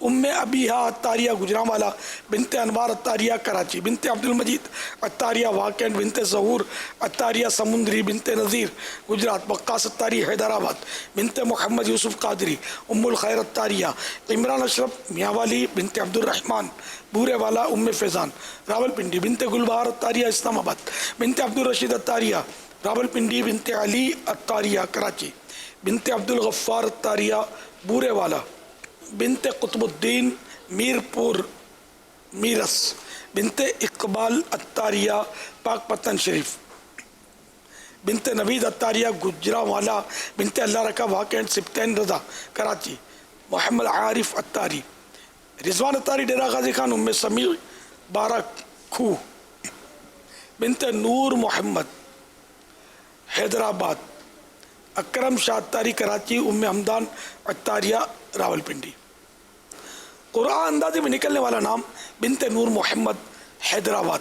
ام ابیہ عطاریہ گجرانوالا، بنت انوار عطاریہ کراچی، بنت عبد المجید عطاریہ واکینڈ، بنت ظہور عطاریہ سمندری، بنت نذیر گجرات، وقاص عطاری حیدرآباد، بنت محمد یوسف قادری، ام الخیر عطاریہ، عمران اشرف میاوالی، بنت عبد الرحمن بورے والا، ام فیضان راولپنڈی، بنت گلبہار عطاریہ اسلام آباد، بنت عبد الرشید عطاریہ راولپنڈی، بنت علی عطاریہ کراچی، بنت عبد الغفار عطاریہ بورے والا، بنت قطب الدین میرپور میرس، بنت اقبال عطاریہ پاک پتن شریف، بنت نوید عطاریہ گجرانوالا، بنت اللہ رکھا واکینڈ سبتین رضا کراچی، محمد عارف عطاری، رضوان عطاری ڈیرہ غازی خان، ام سمیع بارہ کھو، بنت نور محمد حیدرآباد، اکرم شاہ عطاری کراچی، ام حمدان عطاریہ راولپنڈی. قرآن اندازی میں نکلنے والا نام بنت نور محمد حیدرآباد.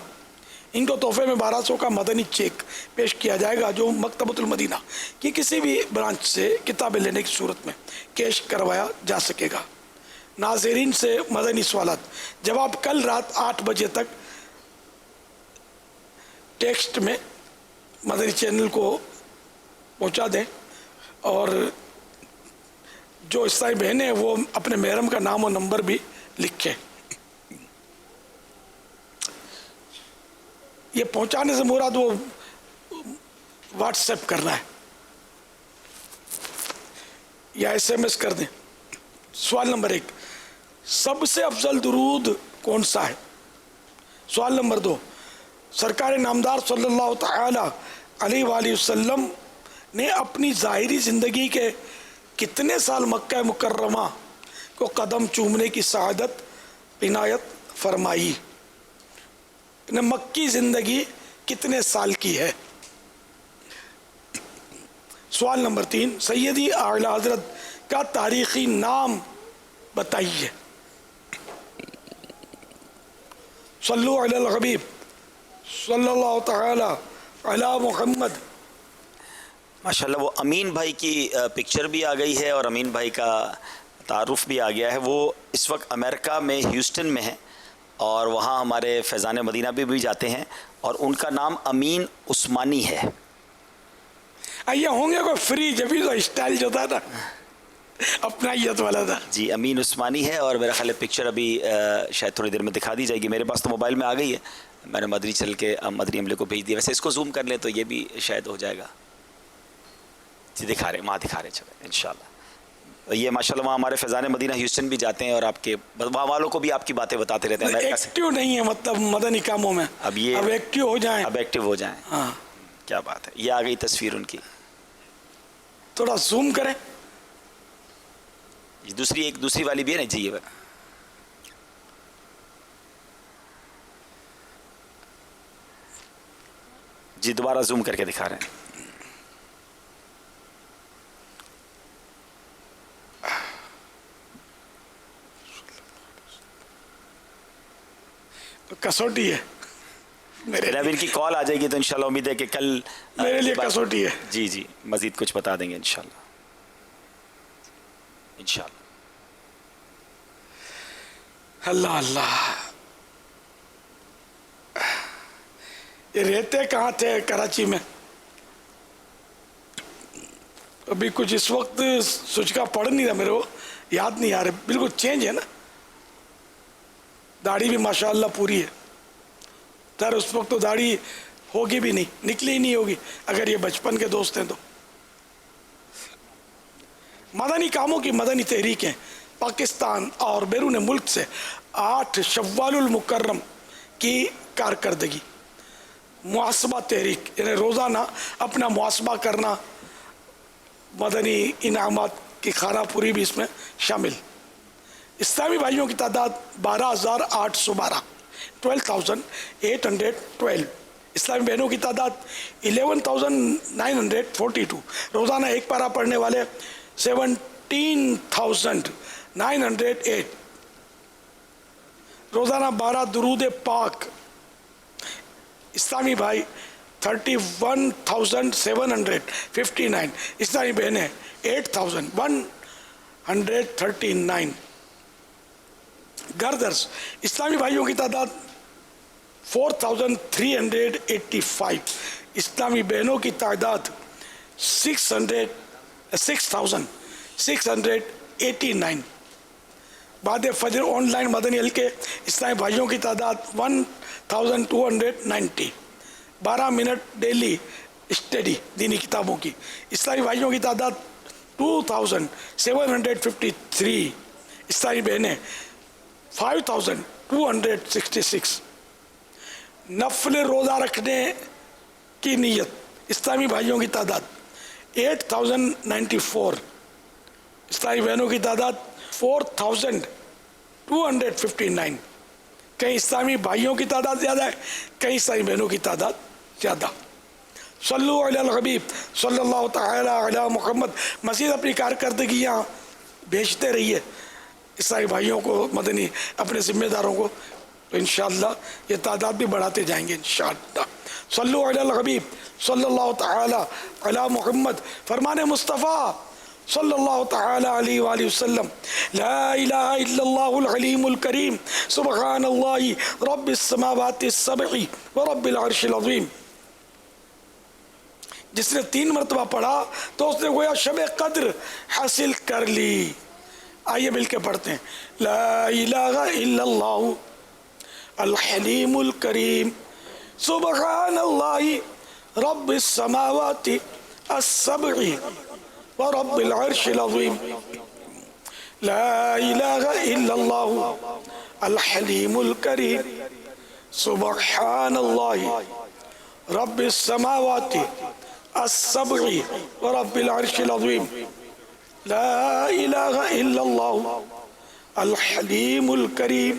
ان کو تحفے میں 1200 کا مدنی چیک پیش کیا جائے گا جو مکتبۃ المدینہ کی کسی بھی برانچ سے کتابیں لینے کی صورت میں کیش کروایا جا سکے گا. ناظرین سے مدنی سوالات. جواب کل رات 8 بجے تک ٹیکسٹ میں مدنی چینل کو پہنچا دیں، اور جو عیسائی بہنیں وہ اپنے محرم کا نام و نمبر بھی لکھیں. یہ پہنچانے سے مراد وہ واٹس ایپ کرنا ہے یا SMS کر دیں. سوال نمبر 1، سب سے افضل درود کون سا ہے؟ سوال نمبر 2، سرکار نامدار صلی اللہ تعالی علیہ وآلہ وسلم نے اپنی ظاہری زندگی کے کتنے سال مکہ مکرمہ کو قدم چومنے کی سعادت عنایت فرمائی؟ مکی زندگی کتنے سال کی ہے؟ سوال نمبر 3، سیدی اعلی حضرت کا تاریخی نام بتائیے. صلو علی الحبیب صلی اللہ تعالی علی محمد. ماشاءاللہ وہ امین بھائی کی پکچر بھی آ گئی ہے اور امین بھائی کا تعارف بھی آ گیا ہے. وہ اس وقت امریکہ میں ہیوسٹن میں ہیں اور وہاں ہمارے فیضان مدینہ بھی جاتے ہیں، اور ان کا نام امین عثمانی ہے. یہ ہوں گے کوئی فری جبھی تو اسٹائل جو تھا نا اپنا عیت والا تھا. جی امین عثمانی ہے، اور میرا خیال ہے پکچر ابھی شاید تھوڑی دیر میں دکھا دی جائے گی. میرے پاس تو موبائل میں آ گئی ہے، میں نے مدری چل کے مدری عملے کو بھیج دیا. ویسے اس کو زوم کر لیں تو یہ بھی شاید ہو جائے گا. جی دکھا رہے چلیں انشاءاللہ. یہ ماشاءاللہ وہاں ہمارے فیضان مدینہ ہیوسٹن بھی جاتے ہیں اور آپ کے وہاں والوں کو بھی آپ کی باتیں بتاتے رہتے ہیں. ایکٹیو نہیں ہے مطلب مدنی کاموں میں، اب ایکٹیو ہو جائیں. ہاں کیا بات ہے. یہ آ گئی تصویر ان کی. تھوڑا زوم کریں. دوسری والی بھی ہے نا جی. یہ جی دوبارہ زوم کر کے دکھا رہے ہیں. کسوٹی ہے میرے اب ان کی کال آ جائے گی تو انشاءاللہ امید ہے کہ کل میرے لیے کسوٹی ہے. جی جی مزید کچھ بتا دیں گے انشاءاللہ. اللہ اللہ. یہ رہتے کہاں تھے؟ کراچی میں. ابھی کچھ اس وقت سوچ کا پڑھ نہیں رہا میرے کو, یاد نہیں آ رہے. بالکل چینج ہے نا, داڑھی بھی ماشاءاللہ پوری ہے. سر اس وقت تو داڑھی ہوگی بھی نہیں, نکلی ہی نہیں ہوگی اگر یہ بچپن کے دوست ہیں تو. مدنی کاموں کی مدنی تحریکیں پاکستان اور بیرون ملک سے 8 شوال المکرم کی کارکردگی. محاسبہ تحریک یعنی روزانہ اپنا محاسبہ کرنا, مدنی انعامات کی خانہ پوری بھی اس میں شامل. اسلامی بھائیوں کی تعداد 12,812 12,812. اسلامی بہنوں کی تعداد 11,942. روزانہ ایک پارہ پڑھنے والے 17,908. روزانہ 12 درود پاک. اسلامی بھائی 31,759. اسلامی بہنیں 8,139. گردرس اسلامی بھائیوں کی تعداد 4,385. اسلامی بہنوں کی تعداد 6,689. بعد فجر آن لائن مدنی حلقے اسلامی بھائیوں کی تعداد 1,290. 12 منٹ ڈیلی اسٹڈی دینی کتابوں کی. اسلامی بھائیوں کی تعداد 2,753. اسلامی بہنیں 5,266. نفل روزہ رکھنے کی نیت اسلامی بھائیوں کی تعداد 8,094. اسلامی بہنوں کی تعداد 4,259. کہیں اسلامی بھائیوں کی تعداد زیادہ ہے, کہیں اسلامی بہنوں کی تعداد زیادہ. صلو علی الحبیب صلی اللہ تعالی علی محمد. مزید اپنی کارکردگیاں بھیجتے رہیے اسلامی بھائیوں کو, مدنی اپنے ذمہ داروں کو, تو انشاءاللہ یہ تعداد بھی بڑھاتے جائیں گے انشاءاللہ. صلو علی الحبیب صلی اللہ تعالی علی محمد. فرمان مصطفیٰ صلی اللہ تعالی علیہ وآلہ وسلم, لا الہ الا اللہ العلیم الکریم سبحان اللہ رب السماوات السبع ورب العرش العظیم. جس نے 3 مرتبہ پڑھا تو اس نے گویا شب قدر حاصل کر لی. آئیے مل کے پڑھتے ہیں. لا الہ الا اللہ الحلیم الکریم سبحان اللہ رب السماوات السبع ورب العرش العظیم. لا الہ الا اللہ الحلیم الکریم سبحان اللہ رب السماوات السبع ورب العرش العظیم. لا الہ الا اللہ الحلیم الکریم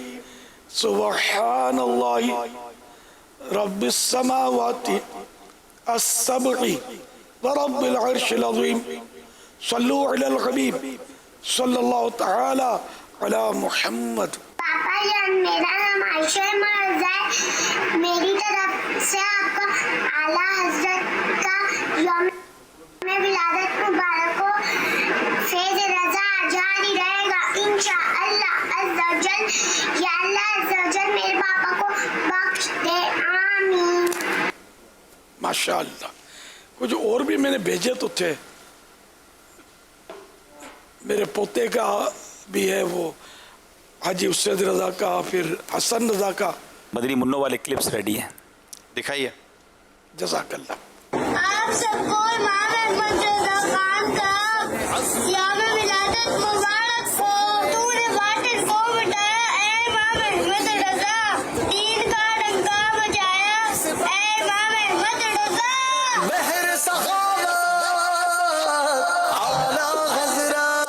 سبحان اللہ رب السماوات السبع ورب العرش العظیم. صلو علی الحبیب صلی اللہ تعالی علی محمد. پاپا جان میرا نام عائشہ مرزا ہے. میری طرف سے آپ کو اعلیٰ حضرت کا یوم ولادت مبارک ہو. فیض رضا جاری رہے گا انشاءاللہ عز و جل. یا اللہ عز و جل میرے پاپا کو بخش دے, آمین. ماشاءاللہ. کچھ اور بھی میں نے بھیجے تو تھے, میرے پوتے کا بھی ہے, وہ حاجی اسد رضا کا, پھر حسن رضا کا. مدنی منوں والے کلپس ریڈی ہیں, دکھائیے. جزاک اللہ. آپ سب کو امام احمد رضا خان کا یوم ولادت مبارک ہو. تو نے باطل کو مٹایا اے امام احمد رضا, دین کا ڈنکا بجایا اے امام احمد رضا. بہر سخاوت اعلی حضرت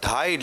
2.5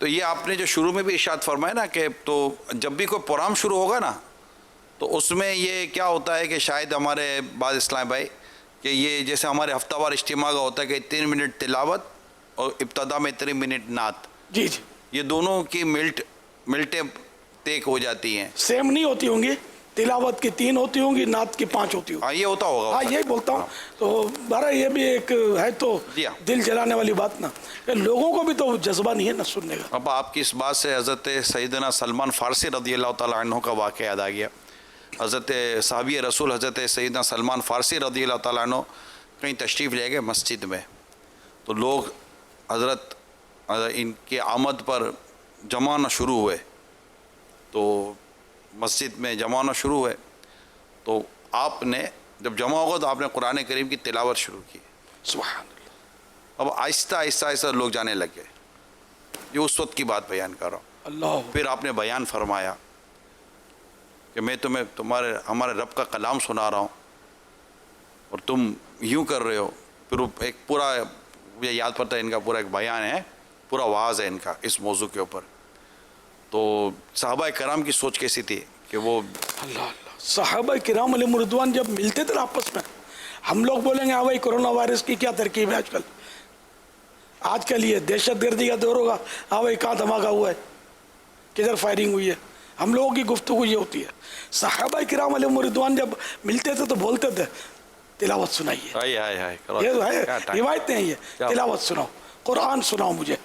تو یہ آپ نے جو شروع میں بھی ارشاد فرمایا نا کہ تو جب بھی کوئی پروگرام شروع ہوگا نا تو اس میں یہ کیا ہوتا ہے کہ شاید ہمارے بعض اسلام بھائی کہ یہ جیسے ہمارے ہفتہ وار اجتماع کا ہوتا ہے کہ 3 منٹ تلاوت اور ابتدا میں 3 منٹ نعت، جی جی یہ دونوں کی ملٹیں طے ہو جاتی ہیں، سیم نہیں ہوتی ہوں گی، تلاوت کی 3 ہوتی ہوں گی، نعت کی 5 ہوتی ہوں گی. ہاں یہ ہوتا ہوگا. ہاں یہی بولتا ہوں. تو بارہ یہ بھی ایک ہے تو دل جلانے والی بات نا کہ لوگوں کو بھی تو جذبہ نہیں ہے نا سننے کا. اب آپ کی اس بات سے حضرت سیدنا سلمان فارسی رضی اللہ تعالیٰ عنہ کا واقعہ یاد آ گیا. حضرت صحابی رسول حضرت سیدنا سلمان فارسی رضی اللہ تعالیٰ عنہ کہیں تشریف لے گئے مسجد میں، تو لوگ حضرت ان کی آمد پر جمع ہونا شروع ہوئے. تو مسجد میں جمع ہونا شروع ہوئے تو آپ نے جب جمع ہوگا تو آپ نے قرآن کریم کی تلاوت شروع کی. سبحان اللہ. اب آہستہ آہستہ آہستہ لوگ جانے لگ گئے. یہ اس وقت کی بات بیان کر رہا ہوں. اللہ. پھر آپ نے بیان فرمایا کہ میں تمہیں ہمارے رب کا کلام سنا رہا ہوں اور تم یوں کر رہے ہو. پھر ایک پورا مجھے یاد پڑتا ہے ان کا پورا ایک بیان ہے، پورا وعظ ہے ان کا اس موضوع کے اوپر. تو صحابہ کرام کی سوچ کیسی تھی کہ وہ اللہ اللہ صحابہ کرام علیہ رضوان جب ملتے تھے آپس میں، ہم لوگ بولیں گے ہاں بھائی کرونا وائرس کی کیا ترکیب ہے آج کل یہ دہشت گردی کا دور ہوگا، ہاں بھائی کہاں دھماکہ ہوا ہے، کدھر فائرنگ ہوئی ہے، ہم لوگوں کی گفتگو یہ ہوتی ہے. صحابہ کرام علیہ رضوان جب ملتے تھے تو بولتے تھے تلاوت سنائیے، یہ ہے روایتیں ہیں، یہ تلاوت سناؤ، قرآن سناؤ مجھے.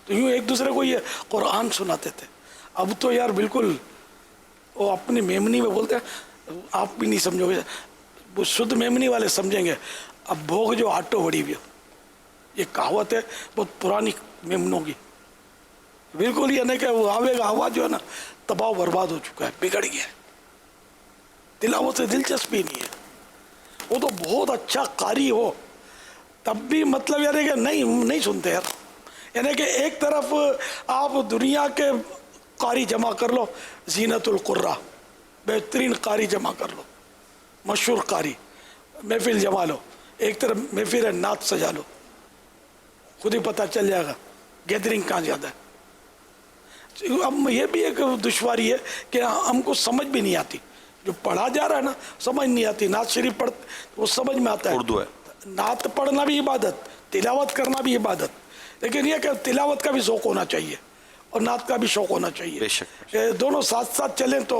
تو یوں ایک دوسرے کو یہ قرآن سناتے تھے. اب تو یار بالکل وہ اپنی میمنی میں بولتے ہیں، آپ بھی نہیں سمجھو گے، وہ شدھ میمنی والے سمجھیں گے. اب بھوگ جو آٹو بڑی بھی، یہ کہاوت ہے بہت پرانی میمنوں کی. بالکل یہ نہیں کہ وہ آوے گا ہوا جو ہے نا تباہ برباد ہو چکا ہے، بگڑ گیا ہے. تلاوت سے دلچسپی نہیں ہے. وہ تو بہت اچھا قاری ہو تب بھی مطلب یار کہ نہیں سنتے یار. یعنی کہ ایک طرف آپ دنیا کے قاری جمع کر لو، زینت القرہ بہترین قاری جمع کر لو، مشہور قاری، محفل جما لو، ایک طرف محفل نعت سجا لو، خود ہی پتہ چل جائے گا گیدرنگ کہاں زیادہ ہے. اب یہ بھی ایک دشواری ہے کہ ہم کو سمجھ بھی نہیں آتی، جو پڑھا جا رہا ہے نا سمجھ نہیں آتی. نعت شریف پڑھ وہ سمجھ میں آتا ہے، اردو ہے. نعت پڑھنا بھی عبادت، تلاوت کرنا بھی عبادت، لیکن یہ کہ تلاوت کا بھی ذوق ہونا چاہیے اور نعت کا بھی شوق ہونا چاہیے. بے شک کہ دونوں ساتھ ساتھ چلیں تو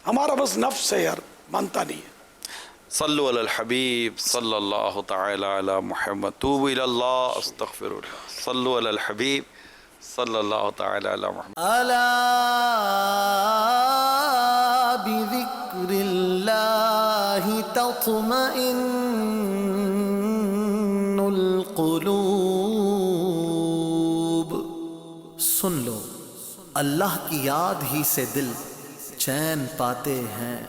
ہمارا بس نفس ہے یار مانتا نہیں ہے. صلو علی الحبیب صلی اللہ تعالی علی محمد توب الی اللہ استغفر اللہ. صلو علی الحبیب صلی اللہ تعالی علی محمد. الا بذکر اللہ تطمئن القلوب. سن لو اللہ کی یاد ہی سے دل چین پاتے ہیں.